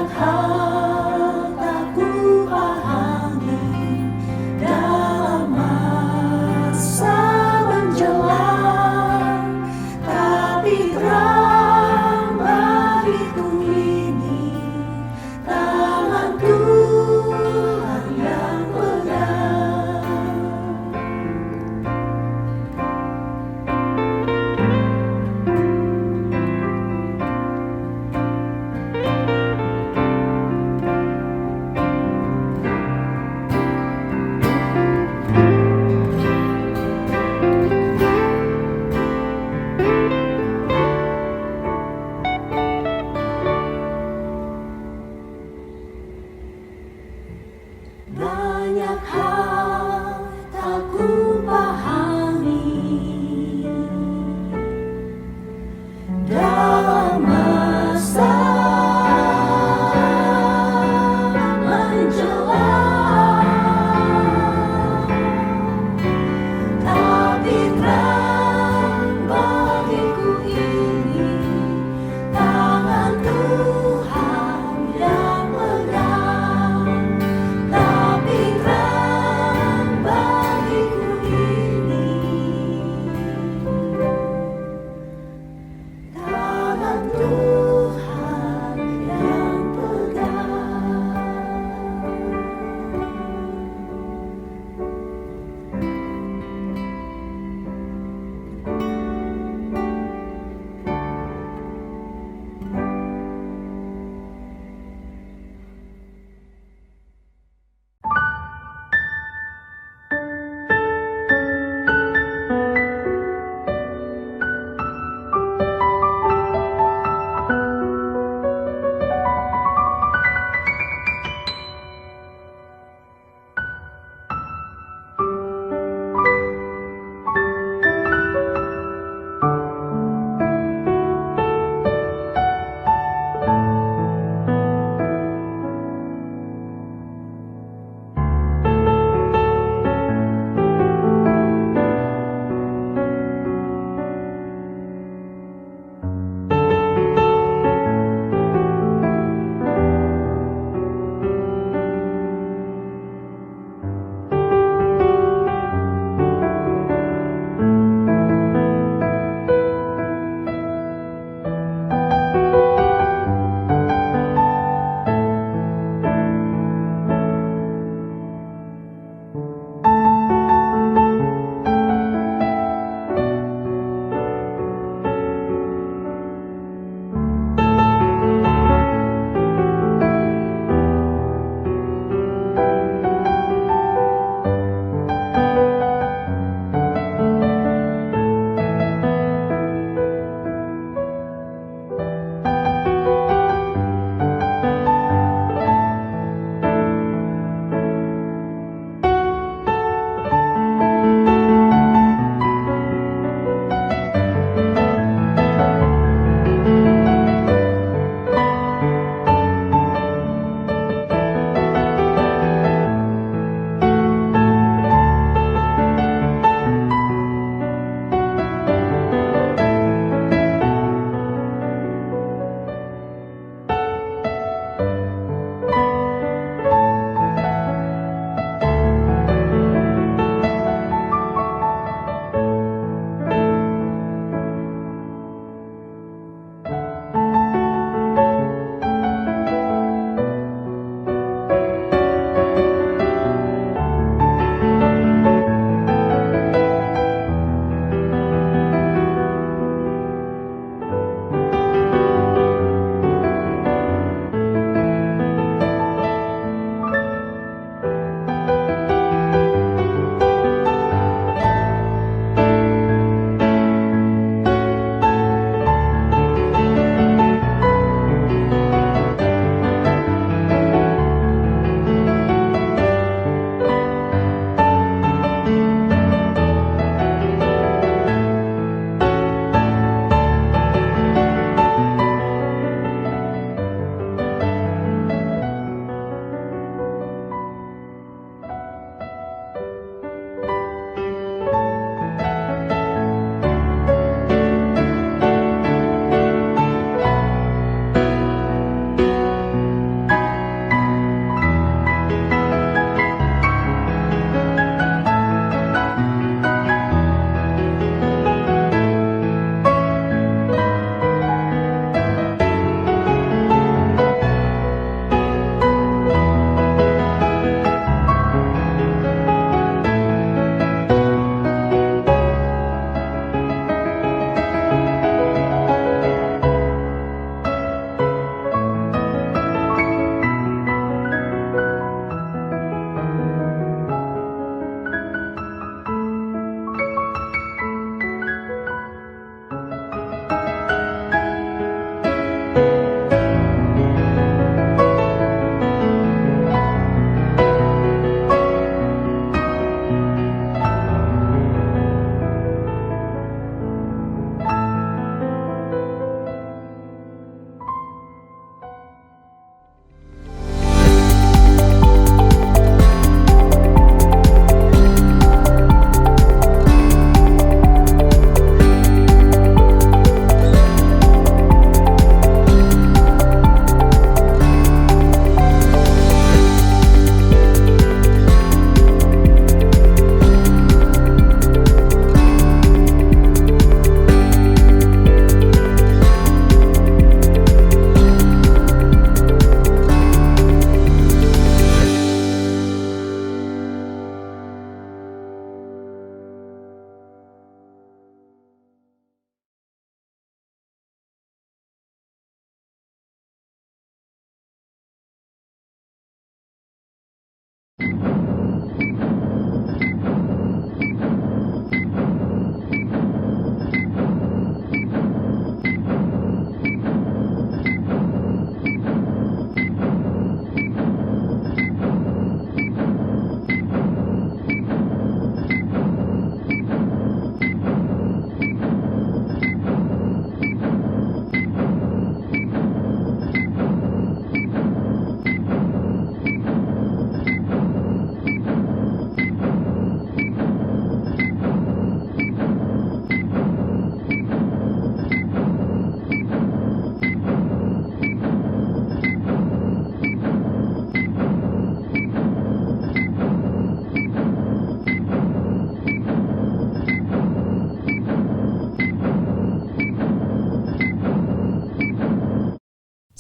banyak hal tak kupahami dalam masa menjelang, tapi terang bagiku ini tangan Tuhan yang pegang.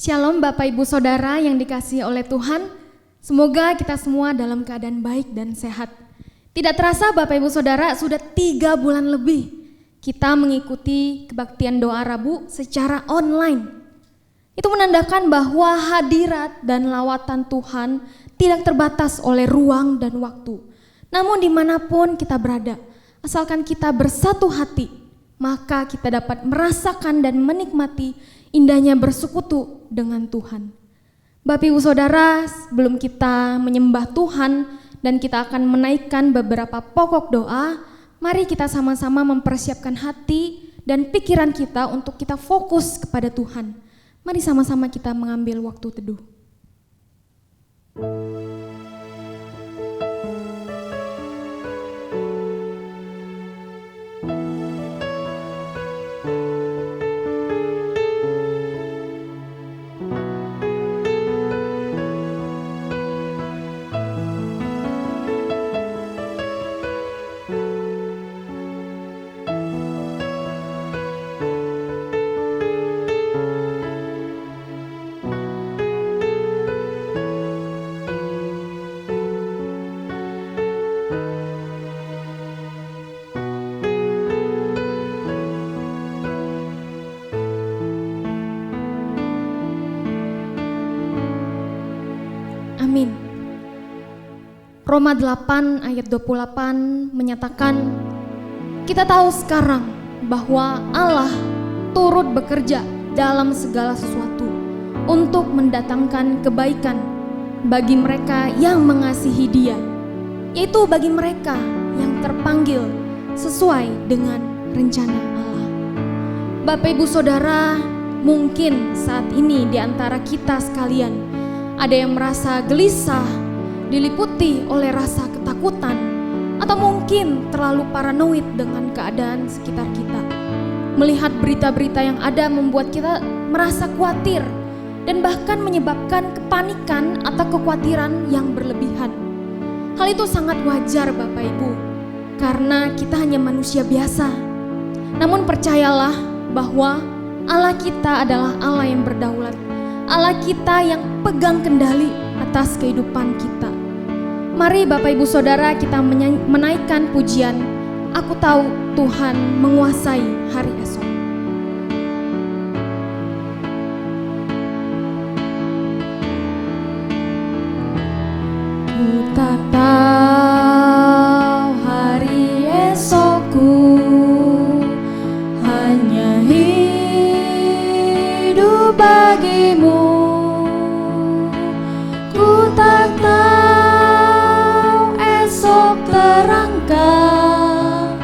Shalom Bapak Ibu Saudara yang dikasihi oleh Tuhan. Semoga kita semua dalam keadaan baik dan sehat. Tidak terasa Bapak Ibu Saudara sudah 3 bulan lebih kita mengikuti kebaktian doa Rabu secara online. Itu menandakan bahwa hadirat dan lawatan Tuhan tidak terbatas oleh ruang dan waktu. Namun dimanapun kita berada, asalkan kita bersatu hati, maka kita dapat merasakan dan menikmati indahnya bersekutu dengan Tuhan. Bapak Ibu Saudara, sebelum kita menyembah Tuhan dan kita akan menaikkan beberapa pokok doa, mari kita sama-sama mempersiapkan hati dan pikiran kita untuk kita fokus kepada Tuhan. Mari sama-sama kita mengambil waktu teduh. Amin. Roma 8 ayat 28 menyatakan, kita tahu sekarang bahwa Allah turut bekerja dalam segala sesuatu untuk mendatangkan kebaikan bagi mereka yang mengasihi Dia, yaitu bagi mereka yang terpanggil sesuai dengan rencana Allah. Bapak Ibu Saudara, mungkin saat ini di antara kita sekalian ada yang merasa gelisah, diliputi oleh rasa ketakutan, atau mungkin terlalu paranoid dengan keadaan sekitar kita. Melihat berita-berita yang ada membuat kita merasa khawatir dan bahkan menyebabkan kepanikan atau kekhawatiran yang berlebihan. Hal itu sangat wajar Bapak Ibu, karena kita hanya manusia biasa. Namun percayalah bahwa Allah kita adalah Allah yang berdaulat, Allah kita yang pegang kendali atas kehidupan kita. Mari Bapak Ibu Saudara kita menaikkan pujian, aku tahu Tuhan menguasai hari esok. Ku tak tahu hari esokku, hanya hidup bagimu. Ku tak tahu esok terangkat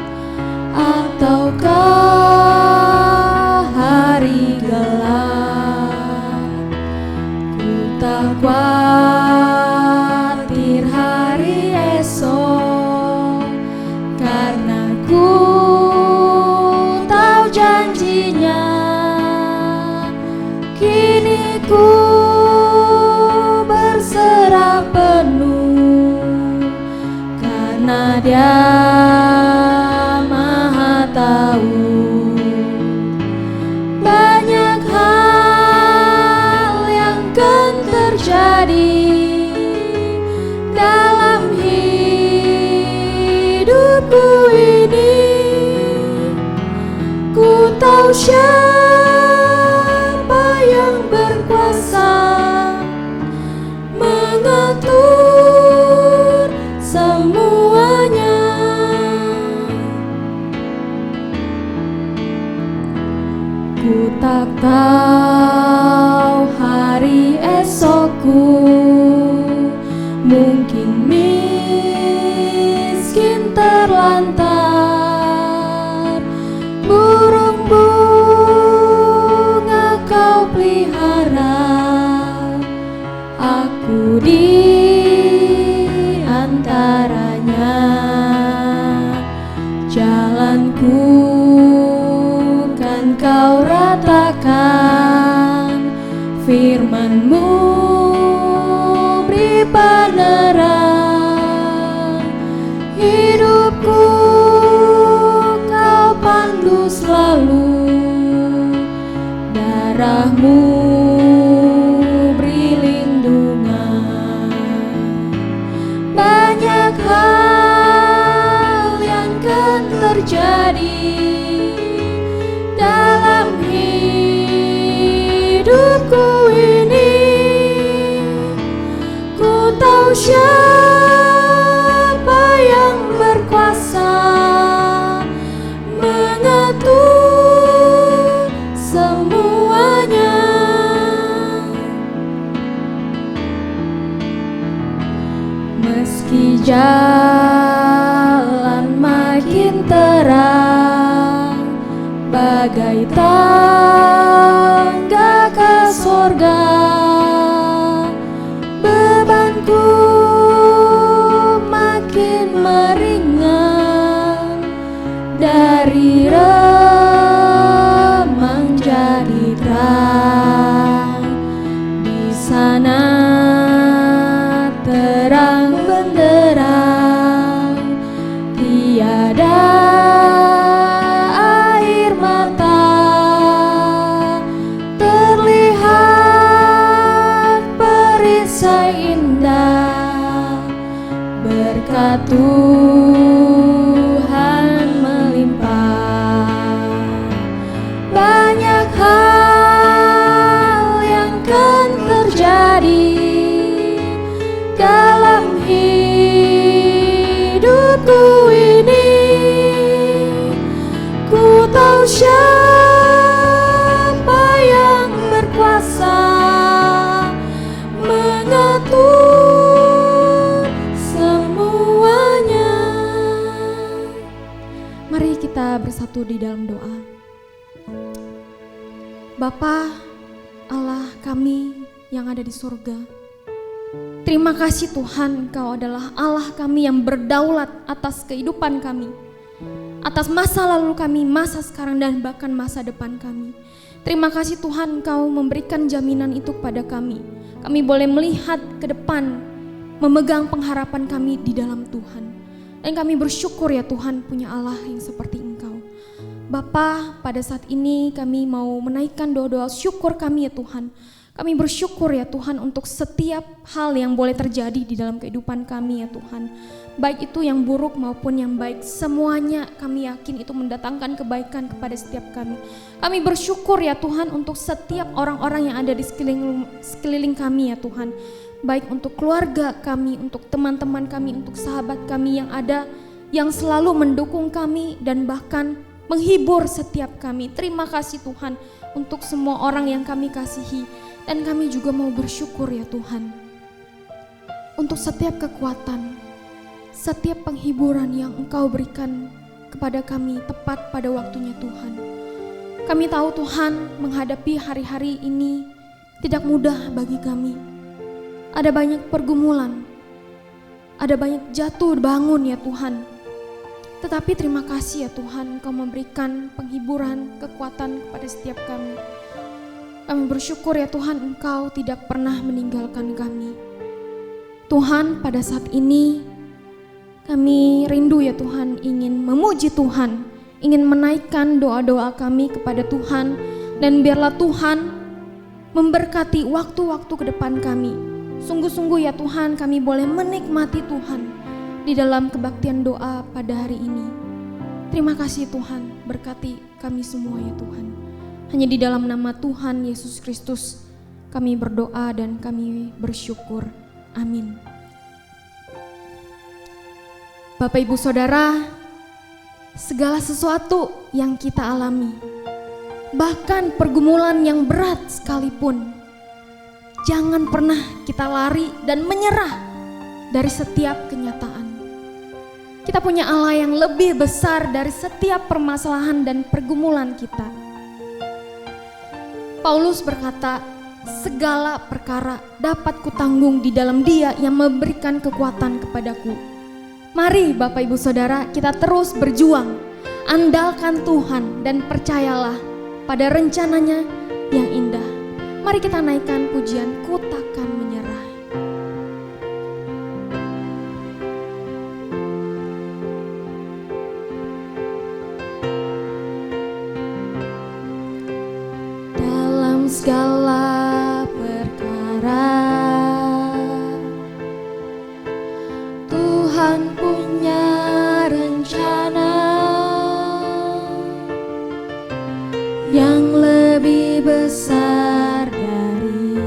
ataukah hari gelap. Ku tak khawatir hari esok, karena ku tahu janjinya. Kini ku berserah penuh, karena Dia Maha tahu. Banyak hal yang akan terjadi dalam hidupku ini. Ku tahu siapa yang berkuasa mengatur semuanya. Ku tak tahu hari esokku, mungkin miskin terlantar, burung bunga Kau pelihara, aku di antaranya. Jalanku kan Kau ratakan, firman-Mu beri penerang. Hidupku Kau pandu selalu, darah-Mu siapa yang berkuasa mengatur semuanya. Meski jalan makin terang, bagai tangga ke surga, bebanku makin meringan, dari remang jadi terang. Di sana terang benderang, tiada air mata, terlihat perisai indah, berkat Tuhan melimpah. Banyak hal yang kan terjadi dalam hidupku ini. Ku tahu siapa yang berkuasa mengatur semuanya. Mari kita bersatu di dalam doa. Bapa Allah kami yang ada di surga, terima kasih Tuhan, Engkau adalah Allah kami yang berdaulat atas kehidupan kami, atas masa lalu kami, masa sekarang dan bahkan masa depan kami. Terima kasih Tuhan, Engkau memberikan jaminan itu kepada kami. Kami boleh melihat ke depan, memegang pengharapan kami di dalam Tuhan. Dan kami bersyukur ya Tuhan punya Allah yang seperti Engkau. Bapa, pada saat ini kami mau menaikkan doa-doa syukur kami ya Tuhan. Kami bersyukur ya Tuhan untuk setiap hal yang boleh terjadi di dalam kehidupan kami ya Tuhan. Baik itu yang buruk maupun yang baik, semuanya kami yakin itu mendatangkan kebaikan kepada setiap kami. Kami bersyukur ya Tuhan untuk setiap orang-orang yang ada di sekeliling kami ya Tuhan. Baik untuk keluarga kami, untuk teman-teman kami, untuk sahabat kami yang ada, yang selalu mendukung kami dan bahkan menghibur setiap kami. Terima kasih Tuhan untuk semua orang yang kami kasihi. Dan kami juga mau bersyukur ya Tuhan untuk setiap kekuatan, setiap penghiburan yang Engkau berikan kepada kami tepat pada waktunya Tuhan. Kami tahu Tuhan menghadapi hari-hari ini tidak mudah bagi kami. Ada banyak pergumulan, ada banyak jatuh bangun ya Tuhan. Tetapi terima kasih ya Tuhan, Engkau memberikan penghiburan, kekuatan kepada setiap kami. Kami bersyukur ya Tuhan, Engkau tidak pernah meninggalkan kami. Tuhan, pada saat ini kami rindu ya Tuhan, ingin memuji Tuhan, ingin menaikkan doa-doa kami kepada Tuhan. Dan biarlah Tuhan memberkati waktu-waktu ke depan kami. Sungguh-sungguh ya Tuhan, kami boleh menikmati Tuhan di dalam kebaktian doa pada hari ini. Terima kasih Tuhan, berkati kami semua ya Tuhan. Hanya di dalam nama Tuhan Yesus Kristus kami berdoa dan kami bersyukur. Amin. Bapak Ibu Saudara, segala sesuatu yang kita alami, bahkan pergumulan yang berat sekalipun, jangan pernah kita lari dan menyerah dari setiap kenyataan. Kita punya Allah yang lebih besar dari setiap permasalahan dan pergumulan kita. Paulus berkata, segala perkara dapat kutanggung di dalam Dia yang memberikan kekuatan kepadaku. Mari Bapak Ibu Saudara, kita terus berjuang, andalkan Tuhan dan percayalah pada rencananya yang indah. Mari kita naikkan pujian Ku Takkan Menyerah. Segala perkara Tuhan punya rencana yang lebih besar dari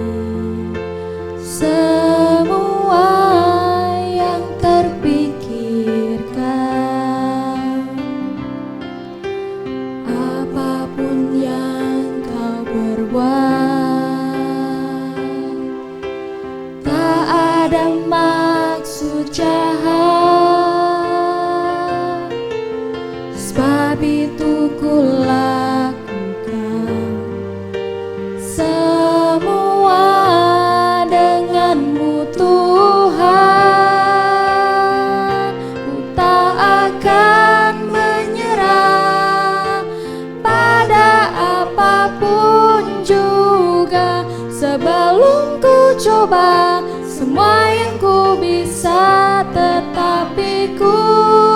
sebelum ku coba semua yang ku bisa, tetapi ku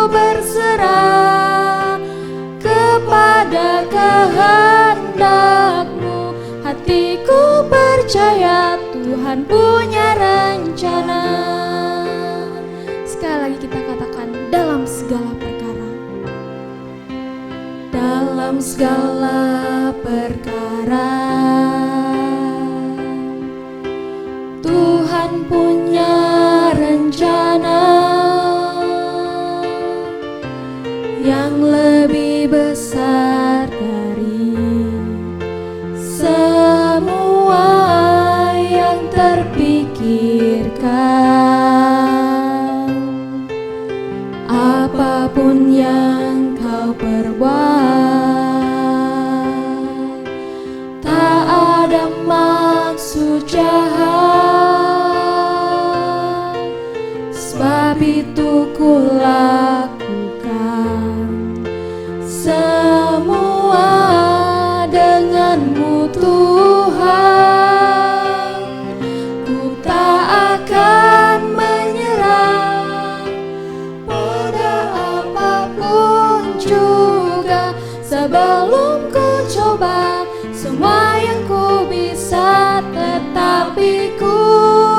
berserah kepada kehendak-Mu. Hatiku percaya Tuhan punya rencana. Sekali lagi kita katakan, dalam segala perkara. Dalam segala perkara Tuhan punya rencana yang lebih besar dari semua yang terpikirkan. Apapun yang kau perbuat, tak ada maksud jahat, sebab itu ku lakukan semua denganmu Tuhan. Ku tak akan menyerah pada apapun juga, sebelum ku coba semua yang ku bisa, tetapi ku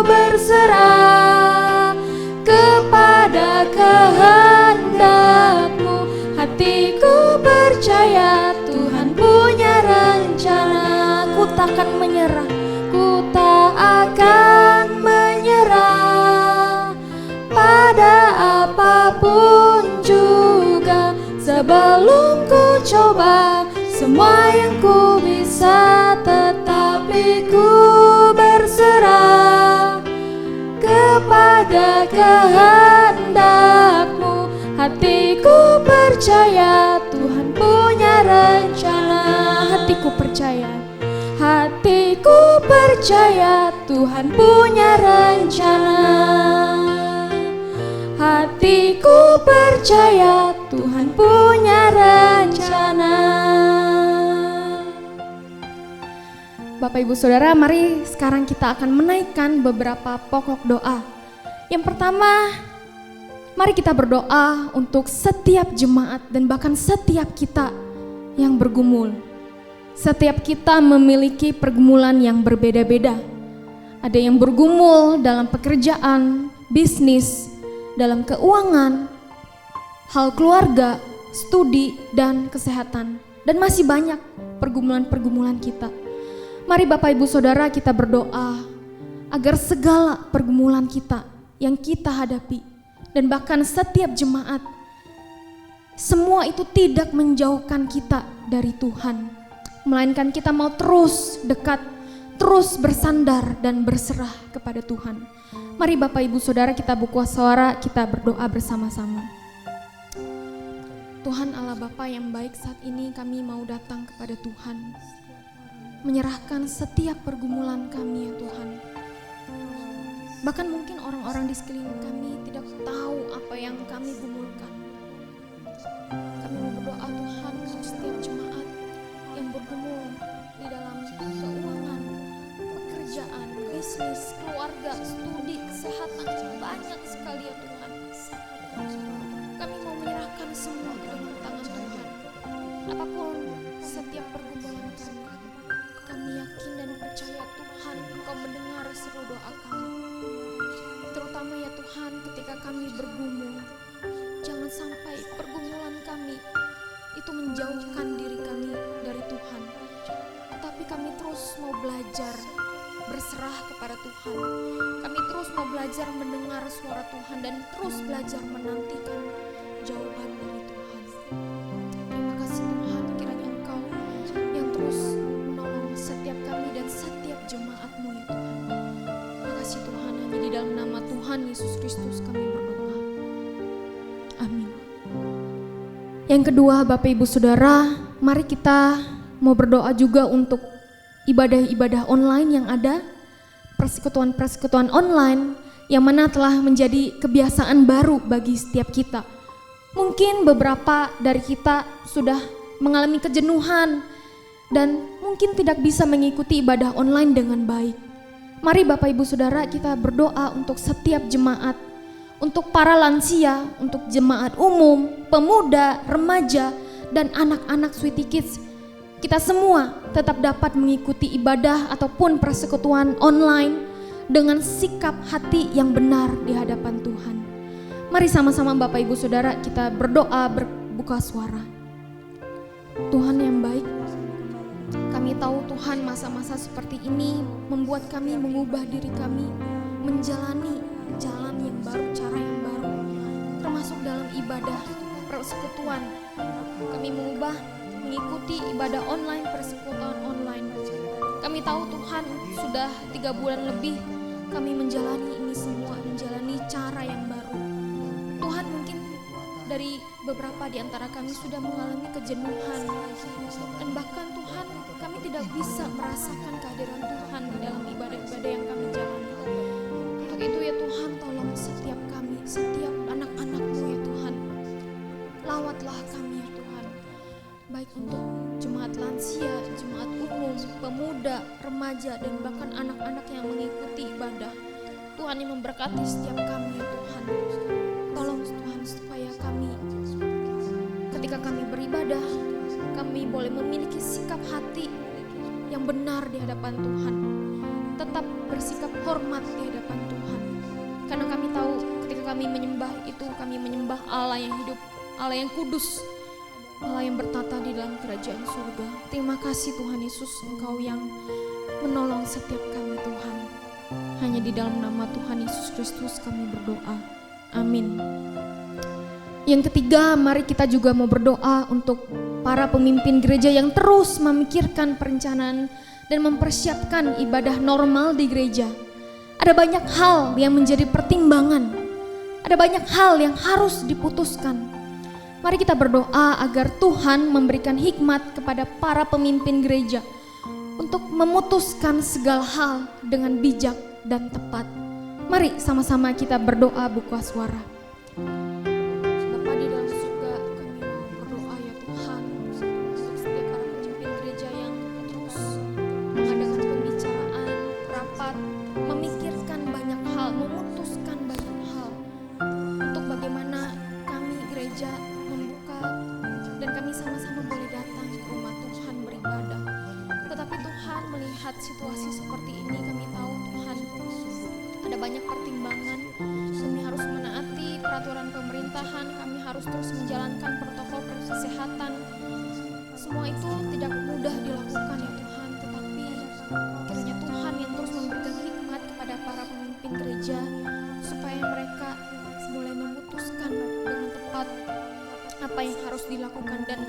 berserah kepada kehendak-Mu. Hatiku percaya Tuhan punya rencana. Ku takkan menyerah, ku tak akan menyerah pada apapun juga, sebelum ku coba semua yang ku bisa, tetapi ku berserah kepada kehendak-Mu. Hatiku percaya Tuhan punya rencana. Hatiku percaya, hatiku percaya Tuhan punya rencana. Hatiku percaya Tuhan punya rencana. Bapak Ibu Saudara, mari sekarang kita akan menaikkan beberapa pokok doa. Yang pertama, mari kita berdoa untuk setiap jemaat dan bahkan setiap kita yang bergumul. Setiap kita memiliki pergumulan yang berbeda-beda. Ada yang bergumul dalam pekerjaan, bisnis, dalam keuangan, hal keluarga, studi, dan kesehatan. Dan masih banyak pergumulan-pergumulan kita. Mari Bapak Ibu Saudara kita berdoa agar segala pergumulan kita yang kita hadapi dan bahkan setiap jemaat, semua itu tidak menjauhkan kita dari Tuhan, melainkan kita mau terus dekat, terus bersandar dan berserah kepada Tuhan. Mari Bapak Ibu Saudara kita buka suara, kita berdoa bersama-sama. Tuhan Allah Bapa yang baik, saat ini kami mau datang kepada Tuhan, menyerahkan setiap pergumulan kami ya Tuhan. Bahkan mungkin orang-orang di sekeliling kami tidak tahu apa yang kami gumulkan. Kami mau berdoa Tuhan untuk setiap jemaat yang bergumul di dalam keuangan, pekerjaan, bisnis, keluarga, studi, kesehatan, banyak sekali ya Tuhan. Kami mau menyerahkan semua ke dalam tangan Tuhan. Apapun setiap pergumulan kami yakin dan percaya Tuhan Engkau mendengar seru doa kami. Terutama ya Tuhan ketika kami bergumul, jangan sampai pergumulan kami itu menjauhkan diri kami dari Tuhan. Tetapi kami terus mau belajar berserah kepada Tuhan. Kami terus mau belajar mendengar suara Tuhan dan terus belajar menantikan jawaban dari Tuhan. Terima kasih Tuhan, kiranya Engkau yang terus menolong setiap kami dan setiap jemaat-Mu ya Tuhan. Terima kasih Tuhan, hanya di dalam nama Tuhan Yesus Kristus kami berdoa. Amin. Yang kedua Bapak Ibu Saudara, mari kita mau berdoa juga untuk ibadah-ibadah online yang ada, persekutuan-persekutuan online yang mana telah menjadi kebiasaan baru bagi setiap kita. Mungkin beberapa dari kita sudah mengalami kejenuhan dan mungkin tidak bisa mengikuti ibadah online dengan baik. Mari Bapak Ibu Saudara kita berdoa untuk setiap jemaat, untuk para lansia, untuk jemaat umum, pemuda, remaja, dan anak-anak Sweety Kids. Kita semua tetap dapat mengikuti ibadah ataupun persekutuan online dengan sikap hati yang benar di hadapan Tuhan. Mari sama-sama Bapak Ibu Saudara kita berdoa berbuka suara. Tuhan yang baik, kami tahu Tuhan masa-masa seperti ini membuat kami mengubah diri kami, menjalani jalan yang baru, cara yang baru, termasuk dalam ibadah persekutuan. Kami mengubah mengikuti ibadah online, persekutuan online. Kami tahu Tuhan sudah 3 bulan lebih kami menjalani ini semua, menjalani cara yang baru. Tuhan mungkin dari beberapa di antara kami sudah mengalami kejenuhan, dan bahkan Tuhan kami tidak bisa merasakan kehadiran Tuhan di dalam ibadah-ibadah yang kami jalani. Untuk itu ya Tuhan, tolong setiap kami, setiap anak-anak-Mu ya Tuhan, lawatlah kami ya Tuhan, baik untuk jemaat lansia, jemaat umum, pemuda, remaja, dan bahkan anak-anak yang mengikuti ibadah. Tuhan yang memberkati setiap kami ya Tuhan. Tolong Tuhan supaya kami ketika kami beribadah, kami boleh memiliki sikap hati yang benar di hadapan Tuhan, tetap bersikap hormat di hadapan Tuhan. Karena kami tahu ketika kami menyembah itu, kami menyembah Allah yang hidup, Allah yang kudus, Allah yang bertata di dalam kerajaan surga. Terima kasih Tuhan Yesus, Engkau yang menolong setiap kami Tuhan. Hanya di dalam nama Tuhan Yesus Kristus kami berdoa. Amin. Yang ketiga, mari kita juga mau berdoa untuk para pemimpin gereja yang terus memikirkan perencanaan dan mempersiapkan ibadah normal di gereja. Ada banyak hal yang menjadi pertimbangan, ada banyak hal yang harus diputuskan. Mari kita berdoa agar Tuhan memberikan hikmat kepada para pemimpin gereja untuk memutuskan segala hal dengan bijak dan tepat. Mari sama-sama kita berdoa buka suara. Bapa di dalam surga, kami mau berdoa ya Tuhan untuk setiap para pemimpin gereja yang terus mengadakan pembicaraan, rapat, memikirkan banyak hal, memutuskan banyak hal untuk bagaimana kami gereja membuka dan kami sama-sama boleh datang ke rumah Tuhan beribadah. Tetapi Tuhan melihat situasi seperti ini, kami tahu Tuhan ada banyak pertimbangan. Kami harus menaati peraturan pemerintahan, kami harus terus menjalankan protokol kesehatan. Semua itu tidak mudah dilakukan ya Tuhan, tetapi kiranya Tuhan yang terus memberikan hikmat kepada para pemimpin gereja supaya mereka boleh memutuskan dengan tepat apa yang harus dilakukan. Dan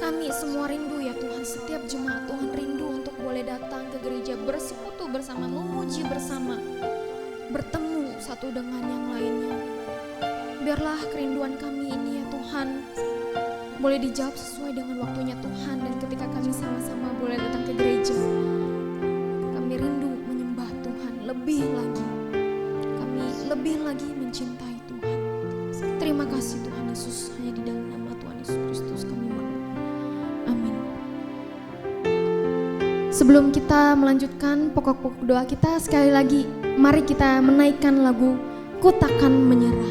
kami semua rindu ya Tuhan, setiap jemaat Tuhan rindu untuk boleh datang ke gereja, bersekutu bersama, memuji bersama, bertemu satu dengan yang lainnya. Biarlah kerinduan kami ini ya Tuhan boleh dijawab sesuai dengan waktunya Tuhan. Dan ketika kami sama-sama boleh datang ke gereja, kami rindu menyembah Tuhan lebih lagi, kami lebih lagi mencintai Tuhan. Terima kasih Tuhan Yesus, hanya di dalam nama Tuhan Yesus Kristus kami berdoa. Amin. Sebelum kita melanjutkan pokok-pokok doa kita, sekali lagi mari kita menaikkan lagu Ku Takkan Menyerah.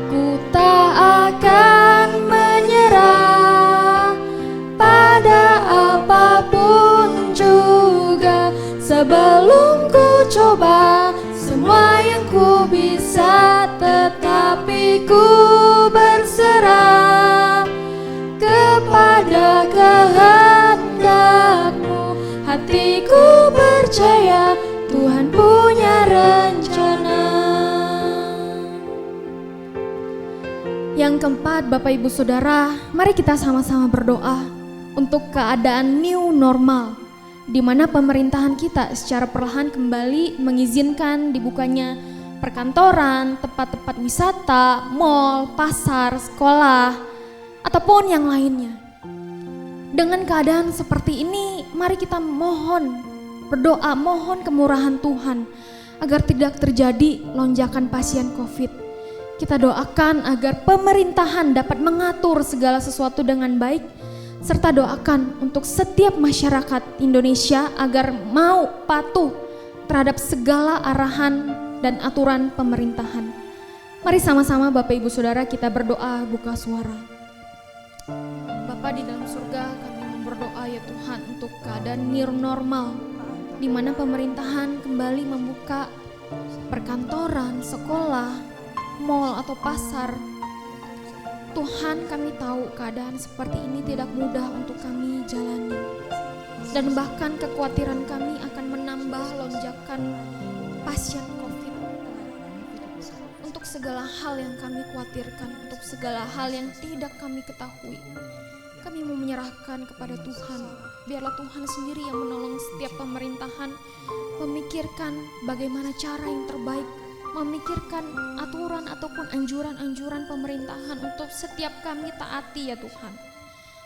Ku tak akan menyerah pada apapun juga, sebelum ku coba semua yang ku bisa, tetapi ku berserah kepada kehendak-Mu. Hatiku percaya Tuhan punya rencana. Yang keempat, Bapak Ibu Saudara, mari kita sama-sama berdoa untuk keadaan new normal, di mana pemerintahan kita secara perlahan kembali mengizinkan dibukanya perkantoran, tempat-tempat wisata, mal, pasar, sekolah, ataupun yang lainnya. Dengan keadaan seperti ini, mari kita mohon, berdoa, mohon kemurahan Tuhan agar tidak terjadi lonjakan pasien COVID. Kita doakan agar pemerintahan dapat mengatur segala sesuatu dengan baik, serta doakan untuk setiap masyarakat Indonesia agar mau patuh terhadap segala arahan dan aturan pemerintahan. Mari sama-sama Bapak Ibu Saudara kita berdoa buka suara. Bapa di dalam surga, kami berdoa ya Tuhan untuk keadaan new normal, di mana pemerintahan kembali membuka perkantoran, sekolah, mal atau pasar. Tuhan, kami tahu keadaan seperti ini tidak mudah untuk kami jalani, dan bahkan kekhawatiran kami akan menambah lonjakan pasien COVID. Untuk segala hal yang kami khawatirkan, untuk segala hal yang tidak kami ketahui, kami mau menyerahkan kepada Tuhan. Biarlah Tuhan sendiri yang menolong setiap pemerintahan memikirkan bagaimana cara yang terbaik, memikirkan aturan ataupun anjuran-anjuran pemerintahan untuk setiap kami taati ya Tuhan.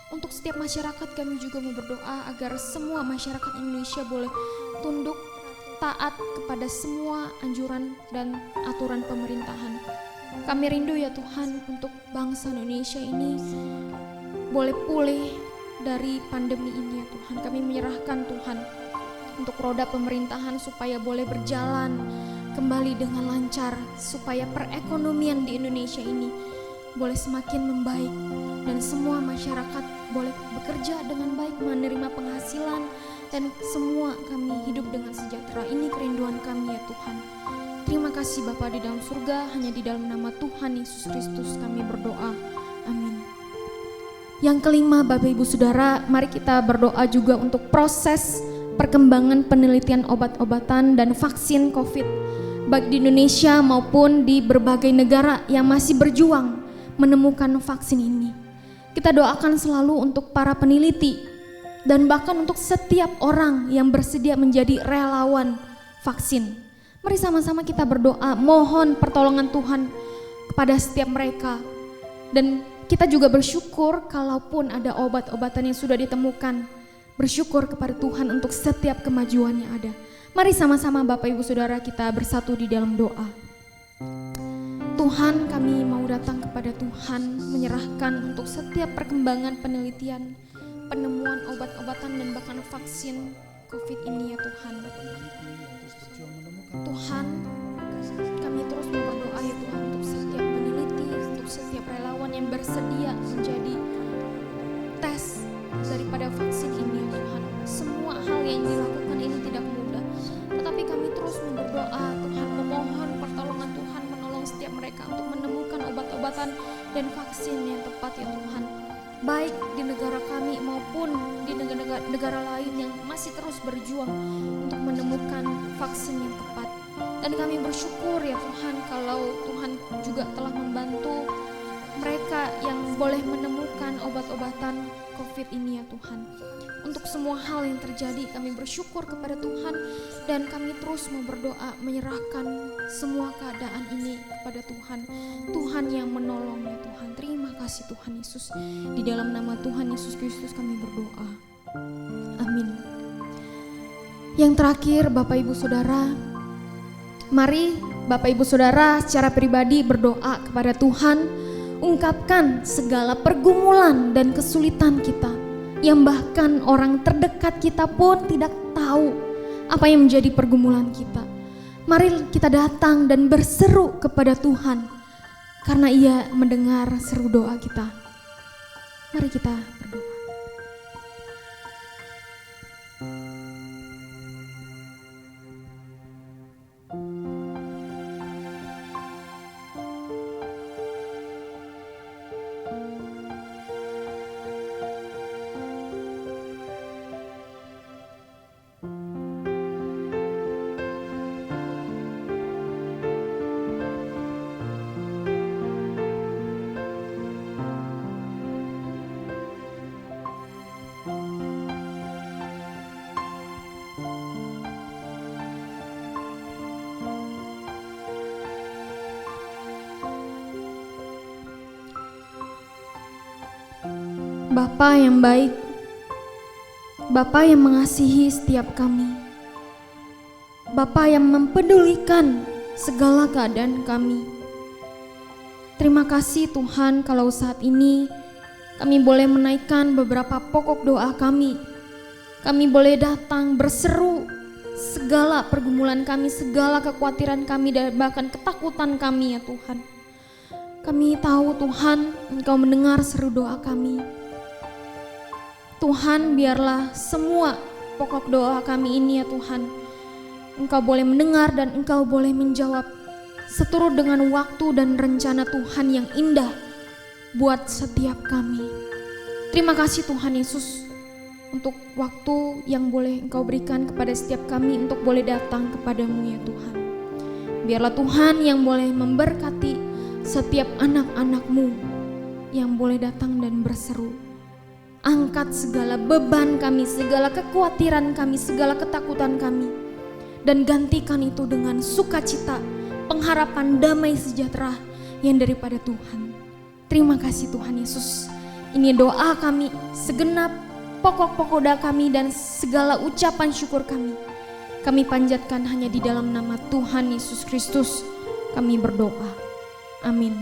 Untuk setiap masyarakat kami juga mau berdoa agar semua masyarakat Indonesia boleh tunduk taat kepada semua anjuran dan aturan pemerintahan. Kami rindu ya Tuhan untuk bangsa Indonesia ini boleh pulih dari pandemi ini ya Tuhan. Kami menyerahkan Tuhan untuk roda pemerintahan supaya boleh berjalan kembali dengan lancar, supaya perekonomian di Indonesia ini boleh semakin membaik dan semua masyarakat boleh bekerja dengan baik, menerima penghasilan, dan semua kami hidup dengan sejahtera. Ini kerinduan kami ya Tuhan. Terima kasih Bapa di dalam surga, hanya di dalam nama Tuhan Yesus Kristus kami berdoa. Amin. Yang kelima Bapak Ibu Saudara, mari kita berdoa juga untuk proses perkembangan penelitian obat-obatan dan vaksin COVID baik di Indonesia maupun di berbagai negara yang masih berjuang menemukan vaksin ini. Kita doakan selalu untuk para peneliti dan bahkan untuk setiap orang yang bersedia menjadi relawan vaksin. Mari sama-sama kita berdoa, mohon pertolongan Tuhan kepada setiap mereka. Dan kita juga bersyukur kalaupun ada obat-obatan yang sudah ditemukan, bersyukur kepada Tuhan untuk setiap kemajuan yang ada. Mari sama-sama Bapak Ibu Saudara kita bersatu di dalam doa. Tuhan, kami mau datang kepada Tuhan menyerahkan untuk setiap perkembangan penelitian, penemuan obat-obatan dan bahkan vaksin COVID ini ya Tuhan. Tuhan, kami terus berdoa ya Tuhan untuk setiap peneliti, untuk setiap relawan yang bersedia menjadi tes daripada vaksin ini ya Tuhan. Semua hal yang dilakukan ini tidak mudah, tetapi kami terus berdoa Tuhan, memohon pertolongan Tuhan menolong setiap mereka untuk menemukan obat-obatan dan vaksin yang tepat ya Tuhan, baik di negara kami maupun di negara lain yang masih terus berjuang untuk menemukan vaksin yang tepat. Dan kami bersyukur ya Tuhan kalau Tuhan juga telah membantu mereka yang boleh menemukan obat-obatan COVID ini ya Tuhan. Untuk semua hal yang terjadi kami bersyukur kepada Tuhan, dan kami terus mau berdoa menyerahkan semua keadaan ini kepada Tuhan. Tuhan yang menolong ya Tuhan. Terima kasih Tuhan Yesus. Di dalam nama Tuhan Yesus Kristus kami berdoa. Amin. Yang terakhir Bapak Ibu Saudara, mari Bapak Ibu Saudara secara pribadi berdoa kepada Tuhan, ungkapkan segala pergumulan dan kesulitan kita yang bahkan orang terdekat kita pun tidak tahu apa yang menjadi pergumulan kita. Mari kita datang dan berseru kepada Tuhan karena Ia mendengar seru doa kita. Mari kita berdoa. Bapa yang baik, Bapa yang mengasihi setiap kami, Bapa yang mempedulikan segala keadaan kami. Terima kasih Tuhan kalau saat ini kami boleh menaikkan beberapa pokok doa kami. Kami boleh datang berseru segala pergumulan kami, segala kekhawatiran kami, dan bahkan ketakutan kami ya Tuhan. Kami tahu Tuhan, Engkau mendengar seru doa kami. Tuhan, biarlah semua pokok doa kami ini ya Tuhan, Engkau boleh mendengar dan Engkau boleh menjawab seturut dengan waktu dan rencana Tuhan yang indah buat setiap kami. Terima kasih Tuhan Yesus untuk waktu yang boleh Engkau berikan kepada setiap kami untuk boleh datang kepadamu ya Tuhan. Biarlah Tuhan yang boleh memberkati setiap anak-anak-Mu yang boleh datang dan berseru. Angkat segala beban kami, segala kekhawatiran kami, segala ketakutan kami, dan gantikan itu dengan sukacita, pengharapan, damai sejahtera yang daripada Tuhan. Terima kasih Tuhan Yesus. Ini doa kami, segenap pokok-pokok doa kami dan segala ucapan syukur kami. Kami panjatkan hanya di dalam nama Tuhan Yesus Kristus. Kami berdoa. Amin.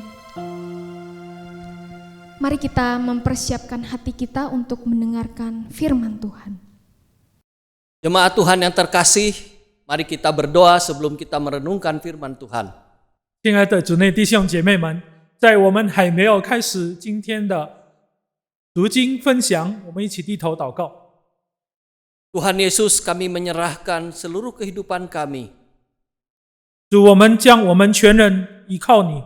Mari kita mempersiapkan hati kita untuk mendengarkan firman Tuhan. Jemaat Tuhan yang terkasih, mari kita berdoa sebelum kita merenungkan firman Tuhan. 亲爱的主内弟兄姐妹们，在我们还没有开始今天的读经分享，我们一起低头祷告。 Tuhan Yesus, kami menyerahkan seluruh kehidupan kami. 主，我们将我们全人依靠你，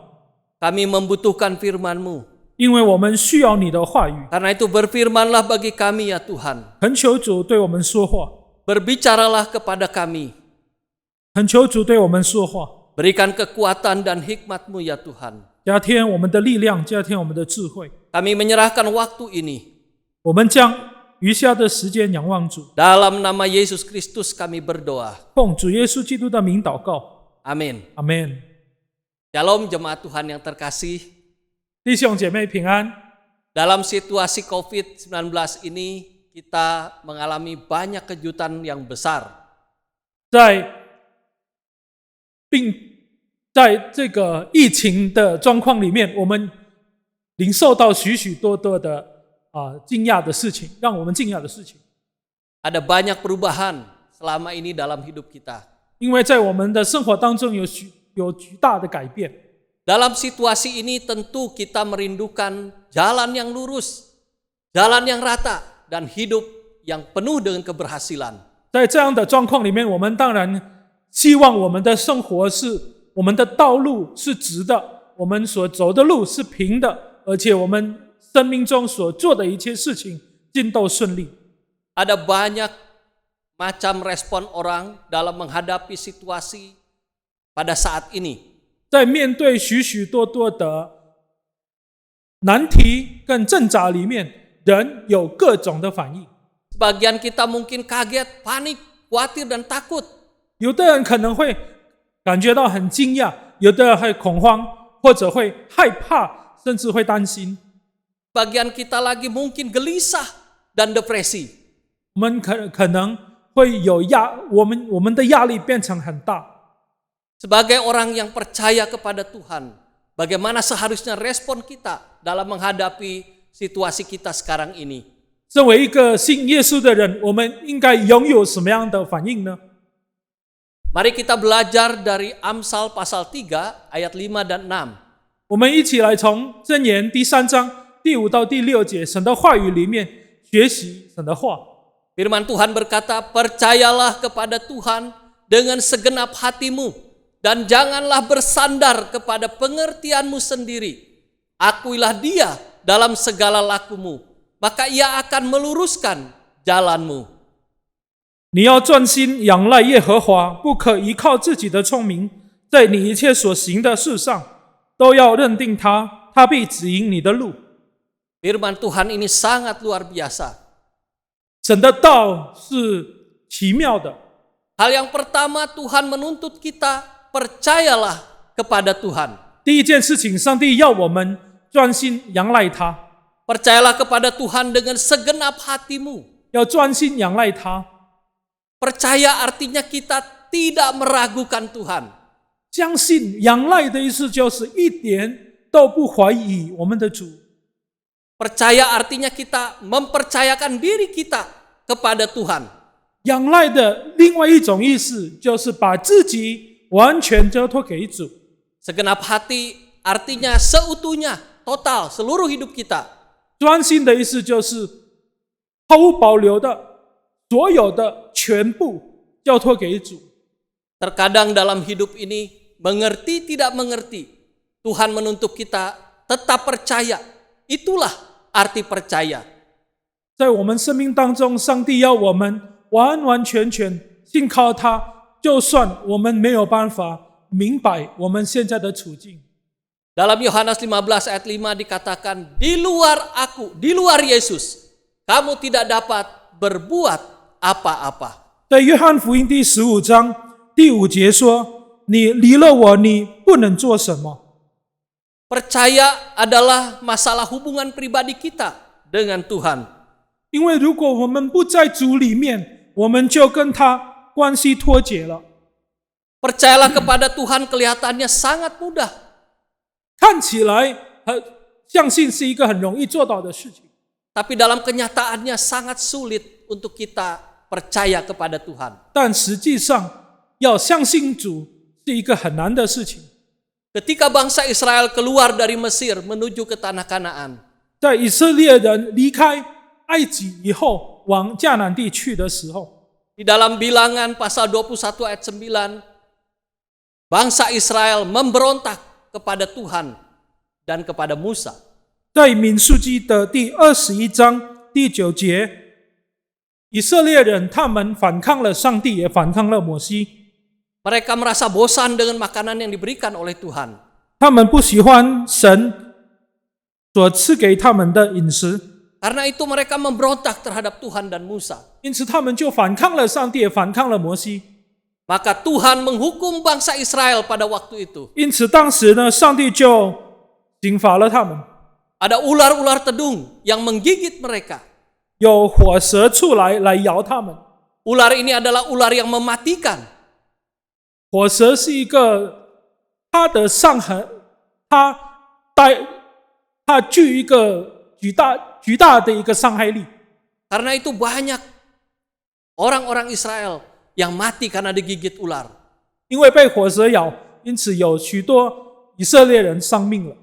Kami membutuhkan firman-Mu. 因为我们需要你的话语。 Karena itu berfirmanlah bagi kami ya Tuhan. 恳求主对我们说话， Berbicaralah kepada kami. 恳求主对我们说话， Berikan kekuatan dan hikmat-Mu ya Tuhan. 加添我们的力量，加添我们的智慧。 Kami menyerahkan waktu ini. 我们将余下的时间仰望主， Dalam nama Yesus Kristus kami berdoa. 奉主耶稣基督的名祷告。 Amin. 阿门。 Shalom jemaat Tuhan yang terkasih. 弟兄姐妹平安。 Dalam situasi COVID-19 ini kita mengalami banyak kejutan yang besar. 在这个疫情的状况里面，我们领受到许许多多的惊讶的事情，让我们惊讶的事情。 Ada banyak perubahan selama ini dalam hidup kita. 因为在我们的生活当中有巨大的改变。 Dalam situasi ini tentu kita merindukan jalan yang lurus, jalan yang rata, dan hidup yang penuh dengan keberhasilan. 在这样的状况里面，我们当然希望我们的生活我们的道路是直的，我们所走的路是平的，而且我们生命中所做的一切事情尽都顺利。 Ada banyak macam respon orang dalam menghadapi situasi pada saat ini. 在面对许许多多的难题跟挣扎里面，人有各种的反应。 Sebagian kita mungkin kaget, panik, khawatir, dan takut. 有的人可能会感觉到很惊讶，有的人会恐慌，或者会害怕，甚至会担心。 Sebagian kita lagi mungkin gelisah dan depresi. 我们可能会有我们的压力变成很大。 Sebagai orang yang percaya kepada Tuhan, bagaimana seharusnya respon kita dalam menghadapi situasi kita sekarang ini? 身为一个信耶稣的人，我们应该拥有什么样的反应呢？ Mari kita belajar dari Amsal pasal 3 ayat 5 dan 6. 我们一起来从箴言第3章第5到第6节神的话语里面学习神的话。 Firman Tuhan berkata, percayalah kepada Tuhan dengan segenap hatimu, dan janganlah bersandar kepada pengertianmu sendiri. Akuilah Dia dalam segala lakumu, maka Ia akan meluruskan jalanmu. 你要专心仰赖耶和华，不可依靠自己的聪明，在你一切所行的事上，都要认定他，他必指引你的路。 Firman Tuhan ini sangat luar biasa. 神的道是奇妙的。 Hal yang pertama, Tuhan menuntut kita percayalah kepada Tuhan. 第一件事情，上帝要我们专心仰赖他， Percayalah kepada Tuhan dengan segenap hatimu. 要专心仰赖他。 Percaya artinya kita tidak meragukan Tuhan. 相信仰赖的意思就是一点都不怀疑我们的主。 Percaya artinya kita mempercayakan diri kita kepada Tuhan. 仰赖的另外一种意思，就是把自己完全交托给主。 Segenap hati artinya seutuhnya, total, seluruh hidup kita. 专心的意思就是毫无保留的，所有的全部交托给主。 Terkadang dalam hidup ini, mengerti tidak mengerti, Tuhan menuntut kita tetap percaya. Itulah arti percaya. 在我们生命当中，上帝要我们完完全全信靠他，就算我们没有办法明白我们现在的处境。 Dalam Yohanes 15 ayat 5 dikatakan, di luar aku, di luar Yesus, kamu tidak dapat berbuat apa-apa. 在约翰福音第15章第5节说：“你离了我，你不能做什么。” Percaya adalah masalah hubungan pribadi kita dengan Tuhan. 因为如果我们不在主里面，我们就跟他关系脱节了。 Percayalah kepada Tuhan kelihatannya sangat mudah. 看起来相信是一个很容易做到的事情， Tapi dalam kenyataannya sangat sulit untuk kita percaya kepada Tuhan. 但实际上要相信主是一个很难的事情。 Ketika bangsa Israel keluar dari Mesir menuju ke tanah Kanaan, 在以色列人离开埃及以后，往迦南地去的时候， di dalam Bilangan pasal 21 ayat 9, bangsa Israel memberontak kepada Tuhan dan kepada Musa. 在民数记的第21章第9节，以色列人他们反抗了上帝，也反抗了摩西。 Mereka merasa bosan dengan makanan yang diberikan oleh Tuhan. 他们不喜欢神所赐给他们的饮食， Karena itu mereka memberontak terhadap Tuhan dan Musa. 因此他们就反抗了上帝，也反抗了摩西。 Maka Tuhan menghukum bangsa Israel pada waktu itu. 因此当时呢，上帝就刑罚了他们， Ada ular-ular tedung yang menggigit mereka. 有火蛇出来咬他们。 Ular ini adalah ular yang mematikan. 火蛇是一个它的伤痕，它具一个巨大的一个伤害力。 Karena itu banyak orang-orang Israel yang mati karena digigit ular. 因为被火蛇咬，因此有许多以色列人丧命了。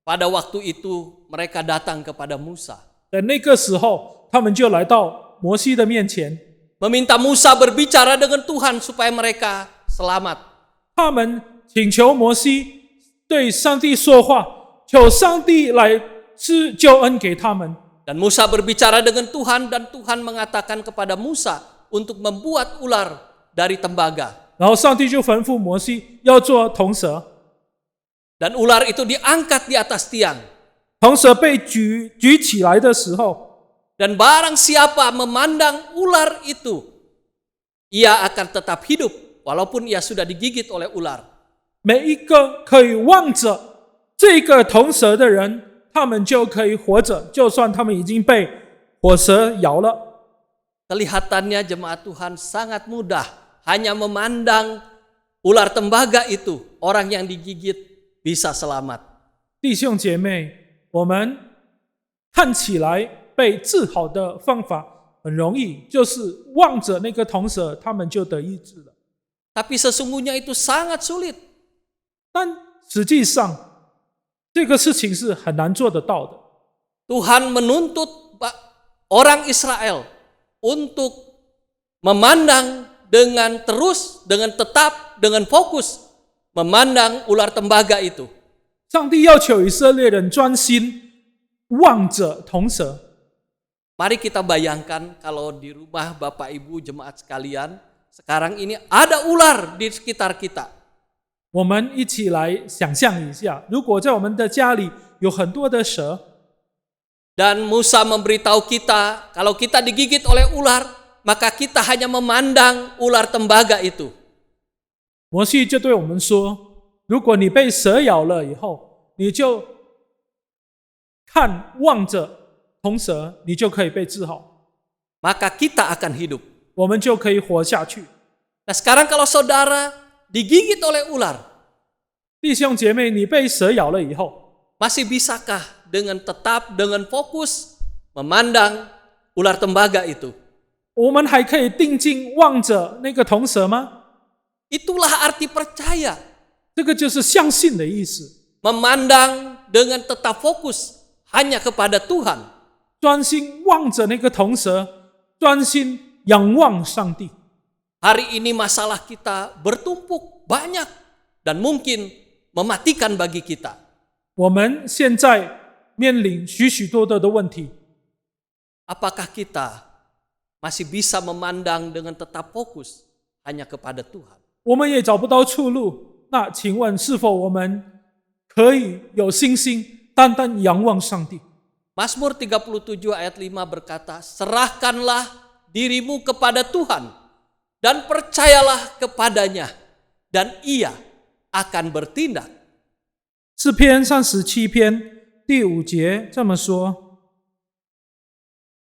Pada waktu itu mereka datang kepada Musa. 在那个时候，他们就来到摩西的面前， Meminta Musa berbicara dengan Tuhan supaya mereka selamat. 他们请求摩西对上帝说话，求上帝来赐救恩给他们。 Dan Musa berbicara dengan Tuhan dan Tuhan mengatakan kepada Musa untuk membuat ular dari tembaga. 然后上帝就吩咐摩西要做铜蛇， Dan ular itu diangkat di atas tiang. 铜蛇被举起来的时候， Dan barang siapa memandang ular itu, ia akan tetap hidup walaupun ia sudah digigit oleh ular. 每一个可以望着这个铜蛇的人，他们就可以活着，就算他们已经被火蛇咬了。 Kelihatannya jemaat Tuhan sangat mudah, hanya memandang ular tembaga itu, orang yang digigit bisa selamat. 弟兄姐妹，我们看起来被治好的方法很容易，就是望着那个铜蛇，他们就得医治了。 Tapi sesungguhnya itu sangat sulit. 但实际上，这个事情是很难做得到的。 Tuhan menuntut orang Israel untuk memandang dengan terus, dengan tetap, dengan fokus memandang ular tembaga itu. 上帝要求以色列人专心望着铜蛇。 Mari kita bayangkan kalau di rumah Bapak Ibu jemaat sekalian, sekarang ini ada ular di sekitar kita. 我们一起来想象一下，如果在我们的家里有很多的蛇， Dan Musa memberitahu kita, kalau kita digigit oleh ular, maka kita hanya memandang ular tembaga itu. 摩西就对我们说，如果你被蛇咬了以后，你就望着铜蛇，你就可以被治好， Maka kita akan hidup. 我们就可以活下去。 Nah sekarang kalau saudara digigit oleh ular, 弟兄姐妹，你被蛇咬了以后， masih bisakah dengan tetap, dengan fokus memandang ular tembaga itu? 我们还可以定睛望着那个铜蛇吗？ Itulah arti percaya. 这个就是相信的意思， Memandang dengan tetap fokus hanya kepada Tuhan. 专心望着那个铜蛇，专心仰望上帝。 Hari ini masalah kita bertumpuk banyak dan mungkin mematikan bagi kita. 我们现在面临许许多多的问题， Apakah kita masih bisa memandang dengan tetap fokus hanya kepada Tuhan? 我们也找不到出路。那请问，是否我们可以有信心，单单仰望上帝？ Mazmur 37 ayat 5 berkata, serahkanlah dirimu kepada Tuhan dan percayalah kepadanya dan ia akan bertindak. 诗篇37篇第5节这么说：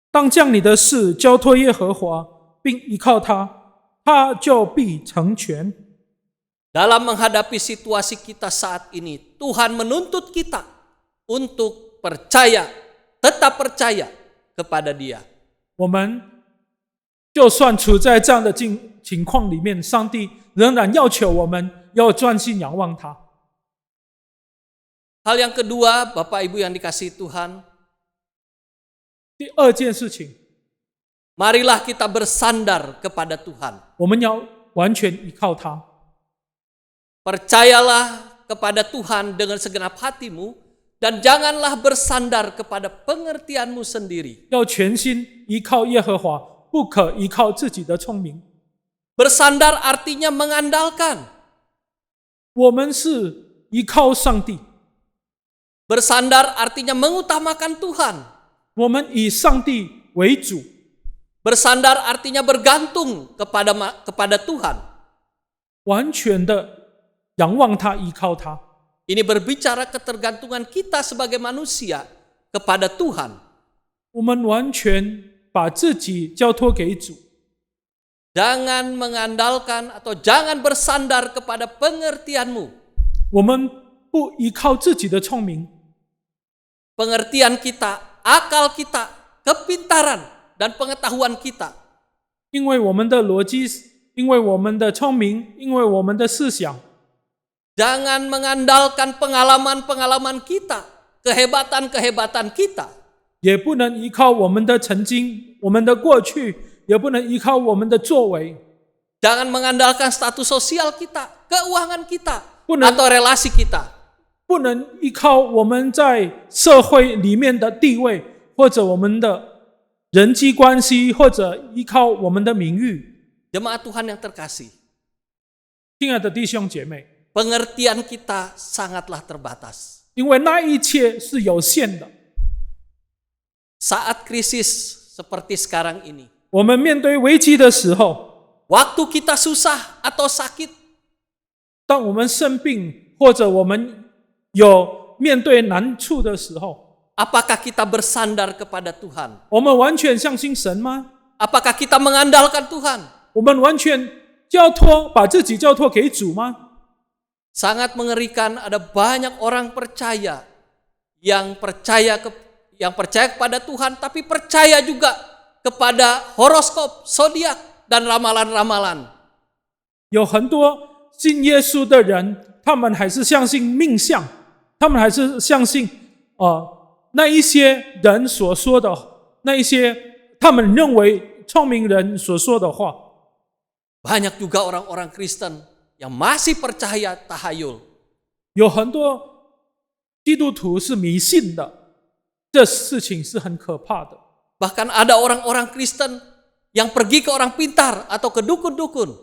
当将你的事交托耶和华，并依靠他，他就必成全。 Dalam menghadapi situasi kita saat ini, Tuhan menuntut kita untuk percaya, tetap percaya kepada Dia. 我们就算处在这样的情况里面，上帝仍然要求我们要专心仰望他。 Hal yang kedua, Bapak Ibu yang dikasihi Tuhan, 第二件事情， marilah kita bersandar kepada Tuhan. 我们要完全依靠他。 Percayalah kepada Tuhan dengan segenap hatimu dan janganlah bersandar kepada pengertianmu sendiri. 要全心依靠耶和华，不可依靠自己的聪明。 Bersandar artinya mengandalkan. 我们是依靠上帝， Bersandar artinya mengutamakan Tuhan. 我们以上帝为主。 Bersandar artinya bergantung kepada Tuhan. 完全的仰望他，依靠他。 Ini berbicara ketergantungan kita sebagai manusia kepada Tuhan. 我们完全把自己交托给主， Jangan mengandalkan atau jangan bersandar kepada pengertianmu. 我们不依靠自己的聪明， Pengertian kita, akal kita, kepintaran dan pengetahuan kita. 因为我们的逻辑，因为我们的聪明，因为我们的思想， Jangan mengandalkan pengalaman-pengalaman kita, kehebatan-kehebatan kita. 也不能依靠我们的曾经、我们的过去，也不能依靠我们的作为， Jangan mengandalkan status sosial kita, keuangan kita, Benar. atau relasi kita. 不能依靠我们在社会里面的地位，或者我们的人际关系，或者依靠我们的名誉。 Jemaat Tuhan yang terkasih, 亲爱的弟兄姐妹， pengertian kita sangatlah terbatas. 因为那一切是有限的。 Saat krisis seperti sekarang ini, 我们面对危机的时候， waktu kita susah atau sakit, 当我们生病，或者我们有面对难处的时候， apakah kita bersandar kepada Tuhan? 我们完全相信神吗？ Apakah kita mengandalkan Tuhan? 我们完全把自己交托给主吗？ Sangat mengerikan, ada banyak orang percaya yang percaya kepada Tuhan, tapi percaya juga kepada horoskop, zodiak, dan ramalan-ramalan. 有很多信耶稣的人，他们还是相信命相，他们还是相信那一些人所说的，那一些他们认为聪明人所说的话。 Banyak juga orang-orang Kristen yang masih percaya tahayul. 有很多基督徒是迷信的，这事情是很可怕的。 Bahkan ada orang-orang Kristen yang pergi ke orang pintar atau ke dukun-dukun.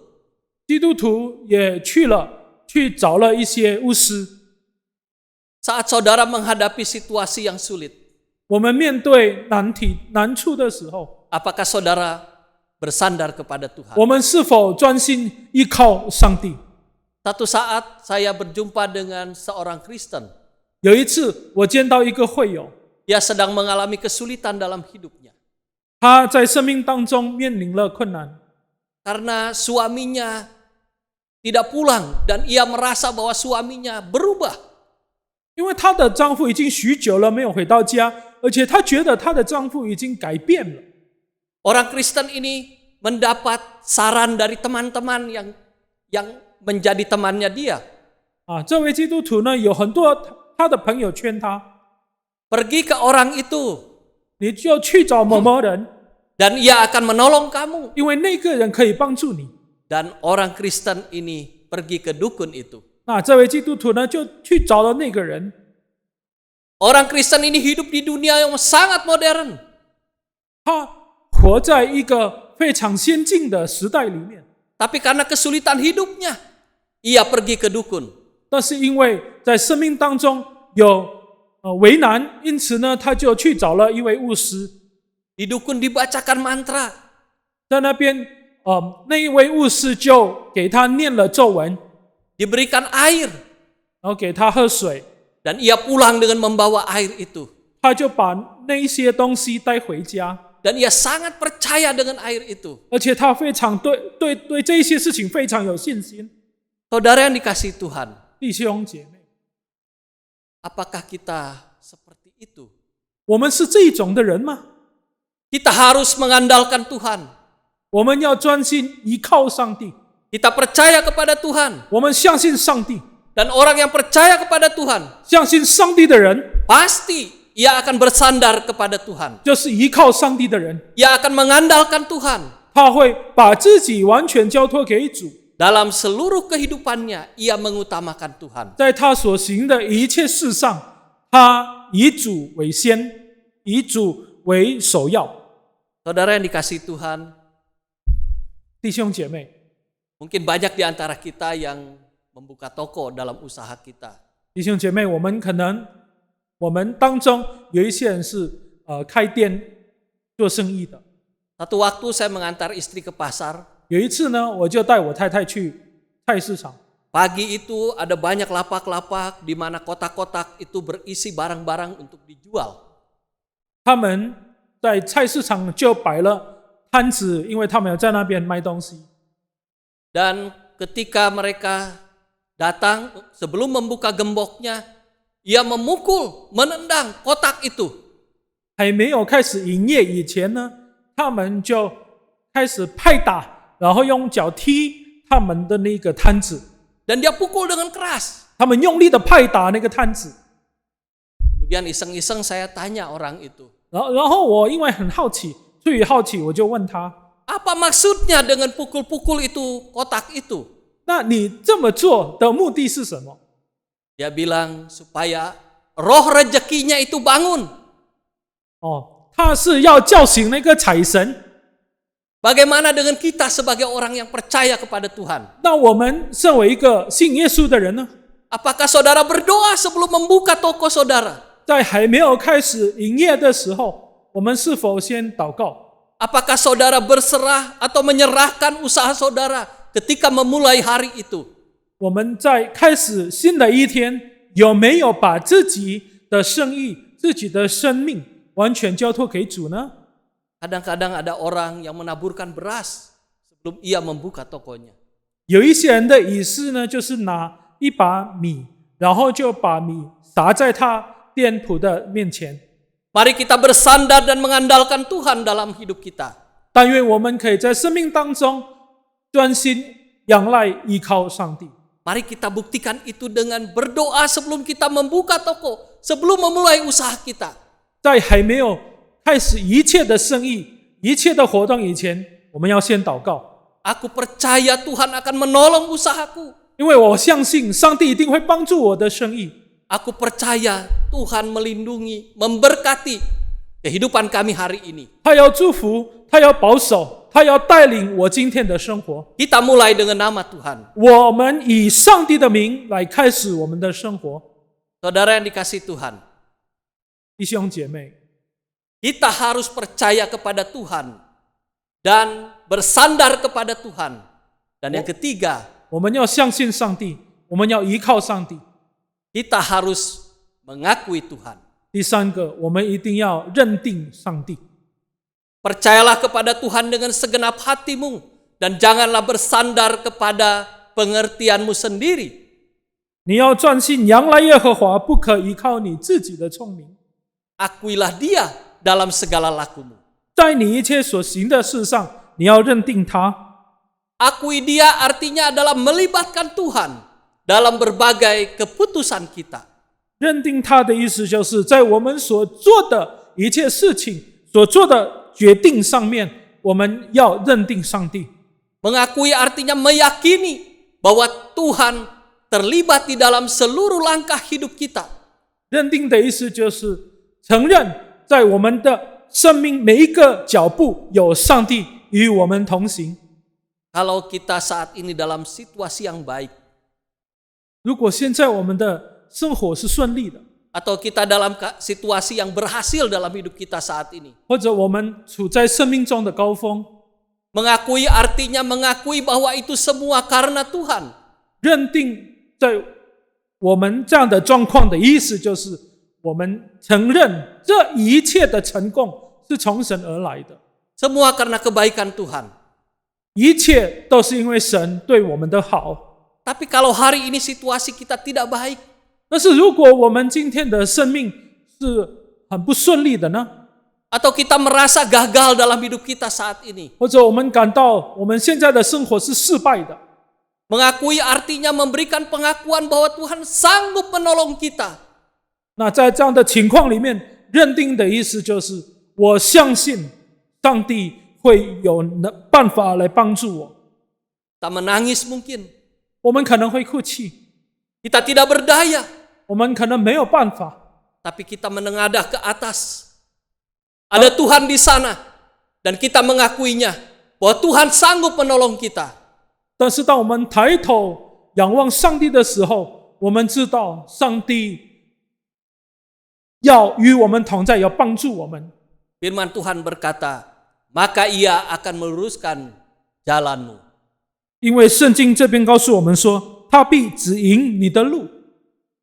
基督徒也去找了一些巫师。 Saat saudara menghadapi situasi yang sulit, 我们面对难处的时候， apakah saudara bersandar kepada Tuhan? 我们是否专心依靠上帝？ Satu saat saya berjumpa dengan seorang Kristen. 有一次，我见到一个会友， Dia sedang mengalami kesulitan dalam hidupnya. 他在生命当中面临了困难， Karena suaminya tidak pulang dan ia merasa bahwa suaminya berubah. 因为她的丈夫已经许久了没有回到家，而且她觉得她的丈夫已经改变了。 Orang Kristen ini mendapat saran dari teman-teman yang menjadi temannya dia. 这位基督徒呢，有很多他的朋友劝他， Pergi ke orang itu 你就去找某某人， dan ia akan menolong kamu. 因为那个人可以帮助你。 Dan orang Kristen ini pergi ke dukun itu. 那这位基督徒呢，就去找了那个人。 Orang Kristen ini hidup di dunia yang sangat modern. 他活在一个非常先进的时代里面， Tapi karena kesulitan hidupnya, ia pergi ke dukun. 但是因为在生命当中有为难，因此呢，他就去找了一位巫师， Di dukun dibacakan mantra. 在那边那一位巫师就给他念了咒文， Diberikan air. 然后给他喝水， Dan ia pulang dengan membawa air itu. 他就把那一些东西带回家， Dan ia sangat percaya dengan air itu. 而且他非常对这一些事情非常有信心。 Saudara yang dikasihi Tuhan, 弟兄姐妹， apakah kita seperti itu? 我们是这种的人吗？ Kita harus mengandalkan Tuhan. 我们要专心依靠上帝， Kita percaya kepada Tuhan. 我们相信上帝， Dan orang yang percaya kepada Tuhan, 相信上帝的人 pasti ia akan bersandar kepada Tuhan. 就是依靠上帝的人， Ia akan mengandalkan Tuhan. 他会把自己完全交托给主， Dalam seluruh kehidupannya, ia mengutamakan Tuhan. 在他所行的一切事上，他以主为先，以主为首要。 Saudara yang dikasihi Tuhan, 弟兄姐妹， mungkin banyak di antara kita yang membuka toko dalam usaha kita. 弟兄姐妹，我们当中有一些人是开店做生意的。 Satu waktu saya mengantar istri ke pasar. 有一次呢，我就带我太太去菜市场。 Pagi itu ada banyak lapak-lapak di mana kotak-kotak itu berisi barang-barang untuk dijual. 他们在菜市场就摆了摊子，因为他们有在那边卖东西。 Dan ketika mereka datang, sebelum membuka gemboknya, ia memukul, menendang kotak itu. 还没有开始营业以前呢，他们就开始拍打，然后用脚踢他们的那个摊子。 Dan dia pukul dengan keras. 他们用力的拍打那个摊子。 Kemudian iseng-iseng saya tanya orang itu, 然后我因为很好奇，出于好奇，我就问他： apa maksudnya dengan pukul-pukul itu kotak itu? 那你这么做的目的是什么？ Dia bilang supaya roh rezekinya itu bangun. 他是要叫醒那个财神。 Bagaimana dengan kita sebagai orang yang percaya kepada Tuhan? 那我们身为一个信耶稣的人呢， Apakah saudara berdoa sebelum membuka toko saudara? 在还没有开始营业的时候，我们是否先祷告？ Apakah saudara berserah atau menyerahkan usaha saudara ketika memulai hari itu? 我们在开始新的一天，有没有把自己的生意、自己的生命完全交托给主呢？ Kadang-kadang ada orang yang menaburkan beras sebelum ia membuka tokonya. 有一些人的仪式呢，就是拿一把米，然后就把米撒在他店铺的面前。 Mari kita bersandar dan mengandalkan Tuhan dalam hidup kita. 但愿我们可以在生命当中专心仰赖依靠上帝。 Mari kita buktikan itu dengan berdoa sebelum kita membuka toko, sebelum memulai usaha kita. 在还没有开始一切的生意、一切的活动以前，我们要先祷告。 Aku percaya Tuhan akan menolong usahaku. 因为我相信上帝一定会帮助我的生意。 Aku percaya Tuhan melindungi, memberkati kehidupan kami hari ini. 他要祝福，他要保守，他要带领我今天的生活。 Kita mulai dengan nama Tuhan. 我们以上帝的名来开始我们的生活。 Saudara yang dikasihi Tuhan, 弟兄姐妹， kita harus percaya kepada Tuhan dan bersandar kepada Tuhan. Dan yang ketiga, 我们要相信上帝，我们要依靠上帝。 kita harus mengakui Tuhan. 第三个，我们一定要认定上帝。 Percayalah kepada Tuhan dengan segenap hatimu dan janganlah bersandar kepada pengertianmu sendiri. 你要专心仰赖耶和华，不可依靠你自己的聪明。 Akuilah Dia dalam segala lakumu. 在你一切所行的事上，你要认定他。 Akui Dia artinya adalah melibatkan Tuhan dalam berbagai keputusan kita. 认定他的意思就是在我们所做的一切事情、所做的决定上面，我们要认定上帝。 Mengakui artinya meyakini bahwa Tuhan terlibat di dalam seluruh langkah hidup kita. 认定的意思就是承认在我们的生命每一个脚步有上帝与我们同行。 Kalau kita saat ini dalam situasi yang baik, 如果现在我们的生活是顺利的， atau kita dalam situasi yang berhasil dalam hidup kita saat ini, 或者我们处在生命中的高峰， mengakui artinya mengakui bahwa itu semua karena Tuhan. 认定在我们这样的状况的意思就是我们承认这一切的成功是从神而来的， Semua karena kebaikan Tuhan. 一切都是因为神对我们的好。 Tapi kalau hari ini situasi kita tidak baik, 但是如果我们今天的生命是很不顺利的呢？ atau kita merasa gagal dalam hidup kita saat ini, 或者我们感到我们现在的生活是失败的， mengakui artinya memberikan pengakuan bahwa Tuhan sanggup menolong kita. 那在这样的情况里面，认定的意思就是我相信上帝会有办法来帮助我。 Kita menangis mungkin, 我们可能会哭泣， kita tidak berdaya, 我们可能没有办法， tapi kita menengadah ke atas. Ada Tuhan di sana, dan kita mengakuinya bahwa Tuhan sanggup menolong kita. 但是当我们抬头仰望上帝的时候，我们知道上帝要与我们同在，要帮助我们。 Firman Tuhan berkata, maka Ia akan meluruskan jalanmu. 因为圣经这边告诉我们说，他必指引你的路。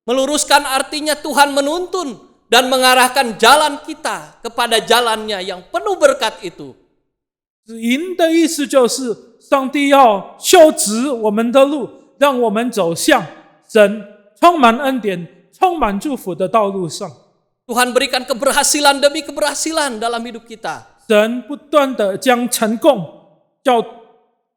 Meluruskan artinya Tuhan menuntun dan mengarahkan jalan kita kepada jalannya yang penuh berkat itu. 指引的意思就是上帝要修直我们的路，让我们走向神充满恩典、充满祝福的道路上。 Tuhan berikan keberhasilan demi keberhasilan dalam hidup kita. 神不断的将成功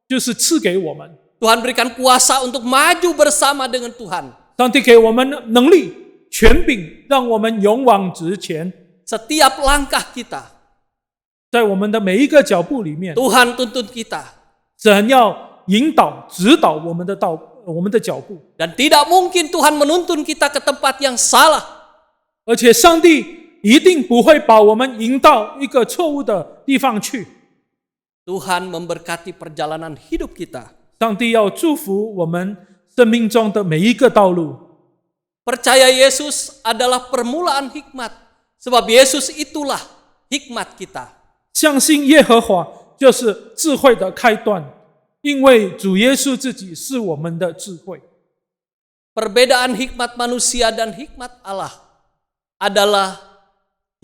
就是赐给我们， Tuhan berikan kuasa untuk maju bersama dengan Tuhan. 上帝给我们能力、权柄，让我们勇往直前。 Setiap langkah kita, 在我们的每一个脚步里面， Tuhan tuntun kita. 神要引导、指导我们的脚步， Dan tidak mungkin Tuhan menuntun kita ke tempat yang salah. 而且上帝一定不会把我们引到一个错误的地方去。 Tuhan memberkati perjalanan hidup kita. 上帝要祝福我们生命中的每一个道路。 Percaya Yesus adalah permulaan hikmat, sebab Yesus itulah hikmat kita. 相信耶和华就是智慧的开端，因为主耶稣自己是我们的智慧。 Perbedaan hikmat manusia dan hikmat Allah adalah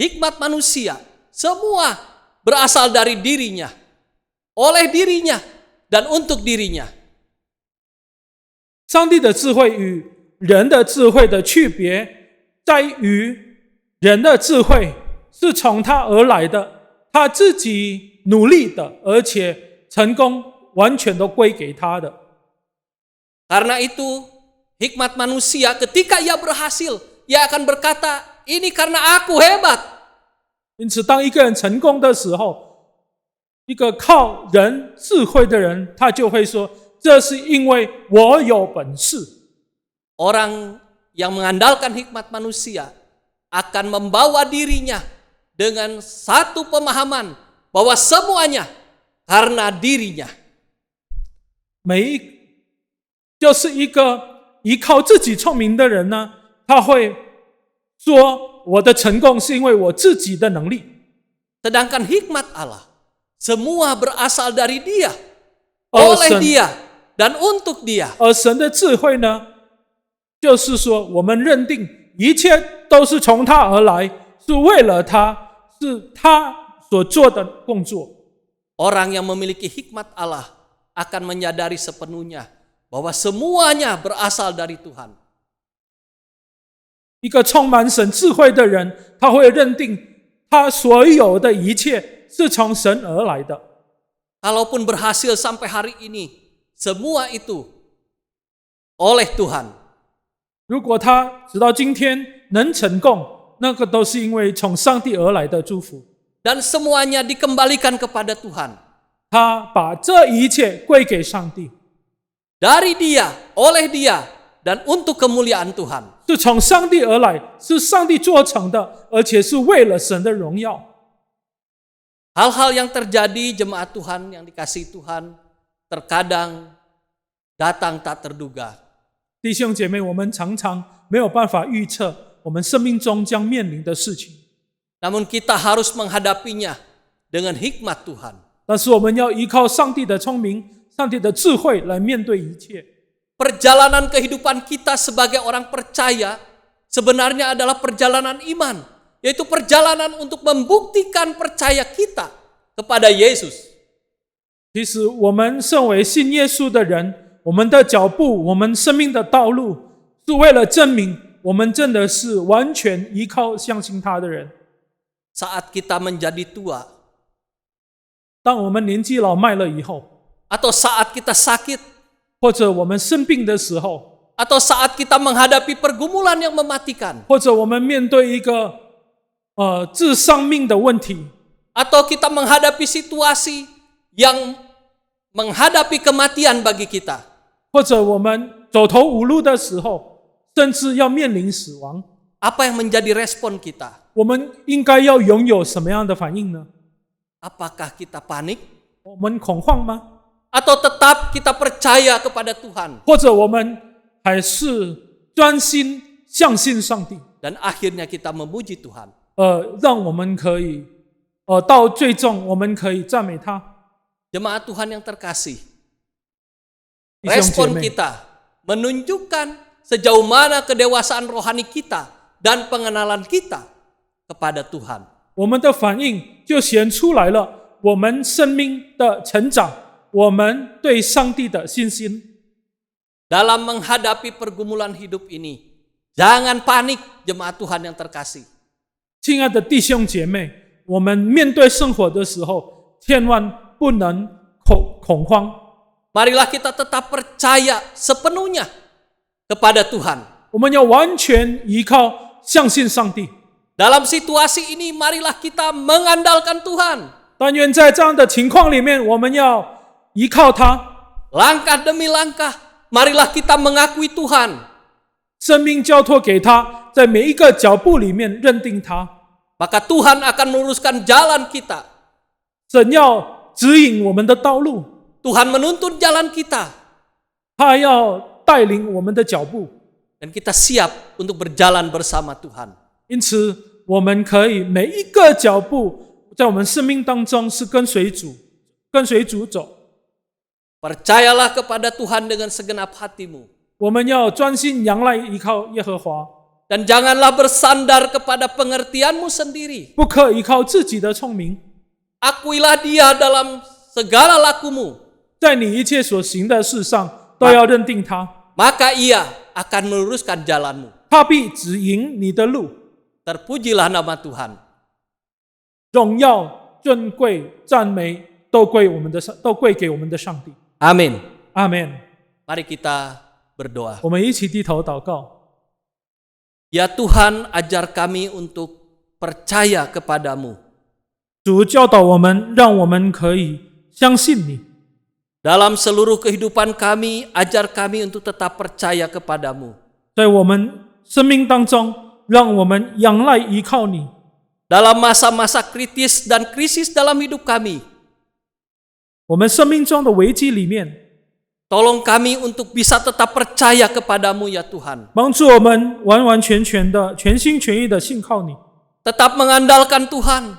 hikmat manusia. Semua berasal dari dirinya, oleh dirinya, dan untuk dirinya. 上帝的智慧与人的智慧的区别在于，人的智慧是从他而来的，他自己努力的，而且成功完全都归给他的。 Karena itu, hikmat manusia ketika ia berhasil, ia akan berkata, ini karena aku hebat. 因此，当一个人成功的时候，一个靠人智慧的人，他就会说：“这是因为我有本事。” Orang yang mengandalkan hikmat manusia akan membawa dirinya dengan satu pemahaman bahwa semuanya karena dirinya. 就是一个依靠自己聪明的人呢，他会说：“我的成功是因为我自己的能力。” Sedangkan hikmat Allah, semua berasal dari Dia, Oh, oleh Sen. Dia, dan untuk Dia. 而神的智慧呢，就是说，我们认定一切都是从他而来，是为了他，是他所做的工作。 Orang yang memiliki hikmat Allah akan menyadari sepenuhnya bahwa semuanya berasal dari Tuhan. 一个充满神智慧的人，他会认定他所有的一切是从神而来的。 Kalaupun berhasil sampai hari ini, semua itu oleh Tuhan. 如果他直到今天能成功，那个都是因为从上帝而来的祝福。 Dan semuanya dikembalikan kepada Tuhan. 他把这一切归给上帝， Dari Dia, oleh Dia, dan untuk kemuliaan Tuhan. 是从上帝而来，是上帝做成的，而且是为了神的荣耀。 Hal-hal yang terjadi jemaat Tuhan yang dikasihi Tuhan terkadang datang tak terduga. 弟兄姐妹，我们常常没有办法预测我们生命中将面临的事情， Namun kita harus menghadapinya dengan hikmat Tuhan. 但是我们要依靠上帝的聪明、上帝的智慧来面对一切。 Perjalanan kehidupan kita sebagai orang percaya sebenarnya adalah perjalanan iman, yaitu perjalanan untuk membuktikan percaya kita kepada Yesus. 其实我们身为信耶稣的人，我们的脚步、我们生命的道路，是为了证明我们真的是完全依靠、相信他的人。 Saat kita menjadi tua, 当我们年纪老迈了以后， atau saat kita sakit, 或者我们生病的时候， atau saat kita menghadapi pergumulan yang mematikan, 或者我们面对一个致伤命的问题， atau kita menghadapi situasi yang menghadapi kematian bagi kita, 或者我们走投无路的时候，甚至要面临死亡， apa yang menjadi respon kita? 我们应该要拥有什么样的反应呢？ Apakah kita panik? 我们恐慌吗？ Atau tetap kita percaya kepada Tuhan? 或者我们还是专心相信上帝？ Dan akhirnya kita memuji Tuhan. 让我们可以到最终我们可以赞美他。 Jemaat Tuhan yang terkasih, 弟兄姐 respon 妹， kita menunjukkan sejauh mana kedewasaan rohani kita dan pengenalan kita kepada Tuhan. 我们的反应就显出来了，我们生命的成长，我们对上帝的信心。 Dalam menghadapi pergumulan hidup ini, jangan panik jemaat Tuhan yang terkasih. 亲爱的弟兄姐妹，我们面对生活的时候，千万不能恐慌。 Marilah kita tetap percaya sepenuhnya kepada Tuhan. 我们要完全依靠、相信上帝。 Dalam situasi ini, marilah kita mengandalkan Tuhan. 但愿在这样的情况里面，我们要依靠他， Langkah demi langkah, marilah kita mengakui Tuhan. 生命交托给他，在每一个脚步里面认定他。 Maka Tuhan akan meluruskan jalan kita. 神要指引我们的道路， Tuhan menuntun jalan kita. 他要带领我们的脚步。 Dan kita siap untuk berjalan bersama Tuhan. 因此，我们可以每一个脚步，在我们生命当中是跟随主走。 Percayalah kepada Tuhan dengan segenap hatimu. 我们要专心仰赖依靠耶和华， Dan janganlah bersandar kepada pengertianmu sendiri. 不可依靠自己的聪明。 Akuilah Dia dalam segala lakumu. 在你一切所行的事上，都要认定他， Maka Ia akan meluruskan jalanmu. 他必指引你的路。 Terpujilah nama Tuhan. 荣耀、尊贵、赞美都归给我们的上帝。 Amin. 阿门。 Mari kita berdoa. 我们一起低头祷告。 Ya Tuhan, ajar kami untuk percaya kepadamu. 主教导我们，让我们可以相信你。 Dalam seluruh kehidupan kami, ajar kami untuk tetap percaya kepadamu. 在我们生命当中，让我们仰赖依靠你。 Dalam masa-masa kritis dan krisis dalam hidup kami, 我们生命中的危机里面， tolong kami untuk bisa tetap percaya kepadamu ya Tuhan. 帮助我们完完全全的、全心全意的信靠你。 Tetap mengandalkan Tuhan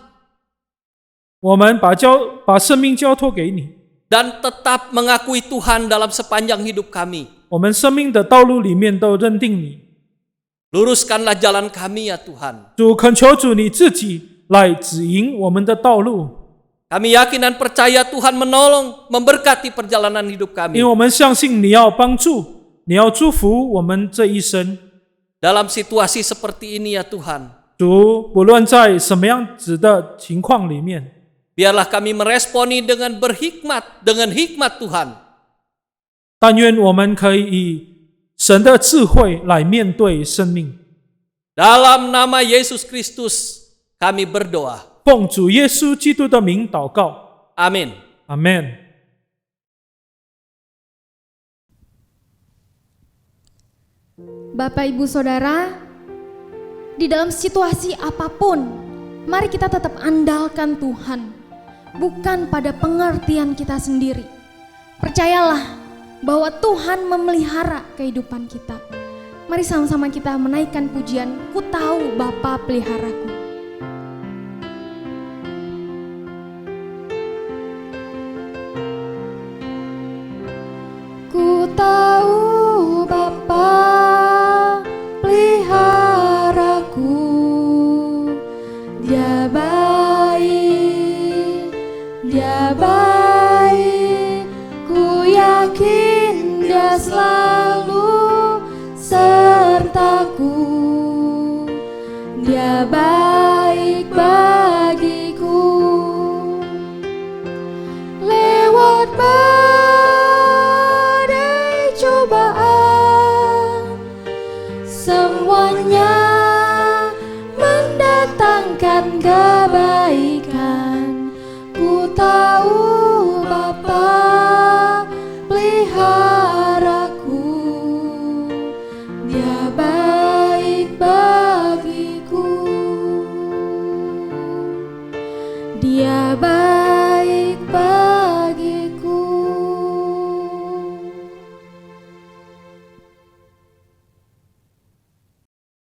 我们把生命交托给你， dan tetap mengakui Tuhan dalam sepanjang hidup kami. 我们生命的道路里面都认定你。 Luruskanlah jalan kami ya Tuhan. 主，恳求主你自己来指引我们的道路， Kami yakin dan percaya Tuhan menolong, memberkati perjalanan hidup 因为 kami. 我们相信你要帮助，你要祝福我们这一生。dalam situasi seperti ini ya Tuhan. 主，不论在什么样子的情况里面， Biarlah kami meresponi dengan berhikmat, dengan hikmat Tuhan. 但愿我们可以以神的智慧来面对生命。 Dalam nama Yesus Kristus kami berdoa. 奉主耶稣基督的名祷告， Amin. 阿门。 Bapak Ibu Saudara, di dalam situasi apapun, mari kita tetap andalkan Tuhan, bukan pada pengertian kita sendiri. Percayalah bahwa Tuhan memelihara kehidupan kita. Mari sama-sama kita menaikkan pujian, Ku tahu Bapa peliharaku. Ku tahu Bapa peliharaku, Dia baik, Dia baik. Ku yakin Dia selalu sertaku. Dia baik bagiku. Lewat badai cobaan, semuanya mendatangkan kebaikan. Ku tahu Bapa peliharaku, Dia baik bagiku. Dia baik bagiku.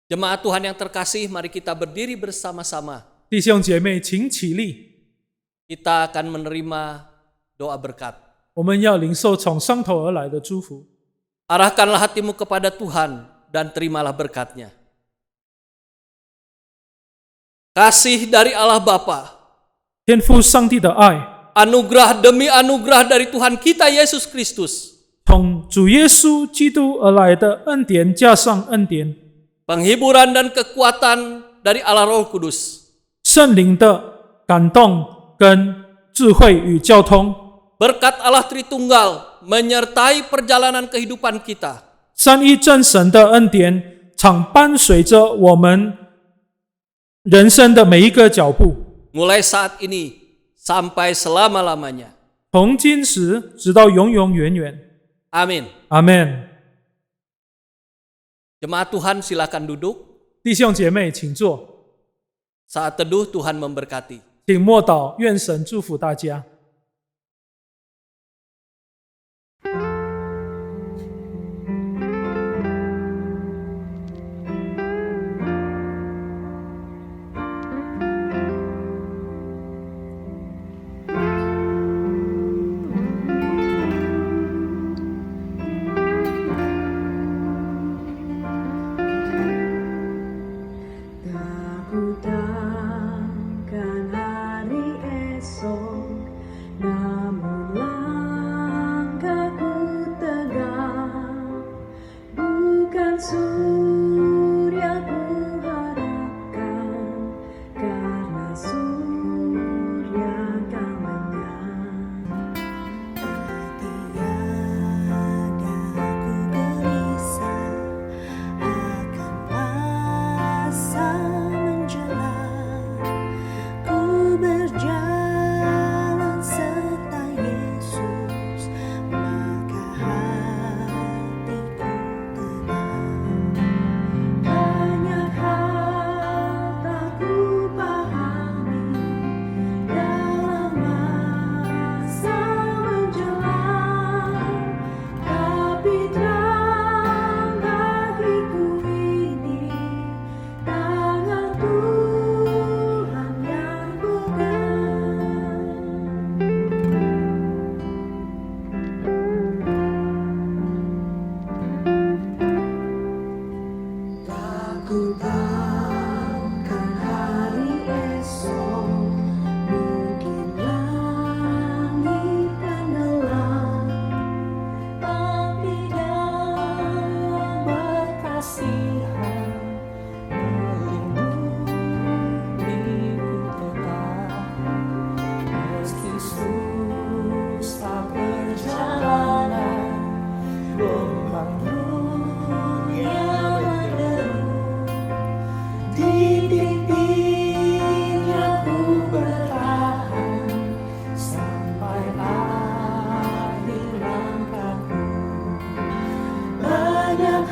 Jemaat Tuhan yang terkasih, mari kita berdiri bersama-sama. 弟兄姐妹，请起立， Kita akan menerima doa berkat. 我们要领受从上头而来的祝福。 Arahkanlah hatimu kepada Tuhan dan terimalah berkatnya. Kasih dari Allah Bapa, 天父上帝的爱， anugerah demi anugerah dari Tuhan kita Yesus Kristus, 从主耶稣基督而来的恩典加上恩典， penghiburan dan kekuatan dari Allah Roh Kudus, 圣灵的感动跟智慧与交通， berkat Allah Tritunggal menyertai perjalanan kehidupan kita. 三一真神的恩典常伴随着我们人生的每一个脚步， Mulai saat ini sampai selama-lamanya. 从今时直到永永远远。 Amin. 阿门。 Jemaat Tuhan silakan duduk. 弟兄姐妹，请坐， Saat teduh Tuhan memberkati. 请默祷，愿神祝福大家。Tak ku takkan hari esok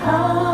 好。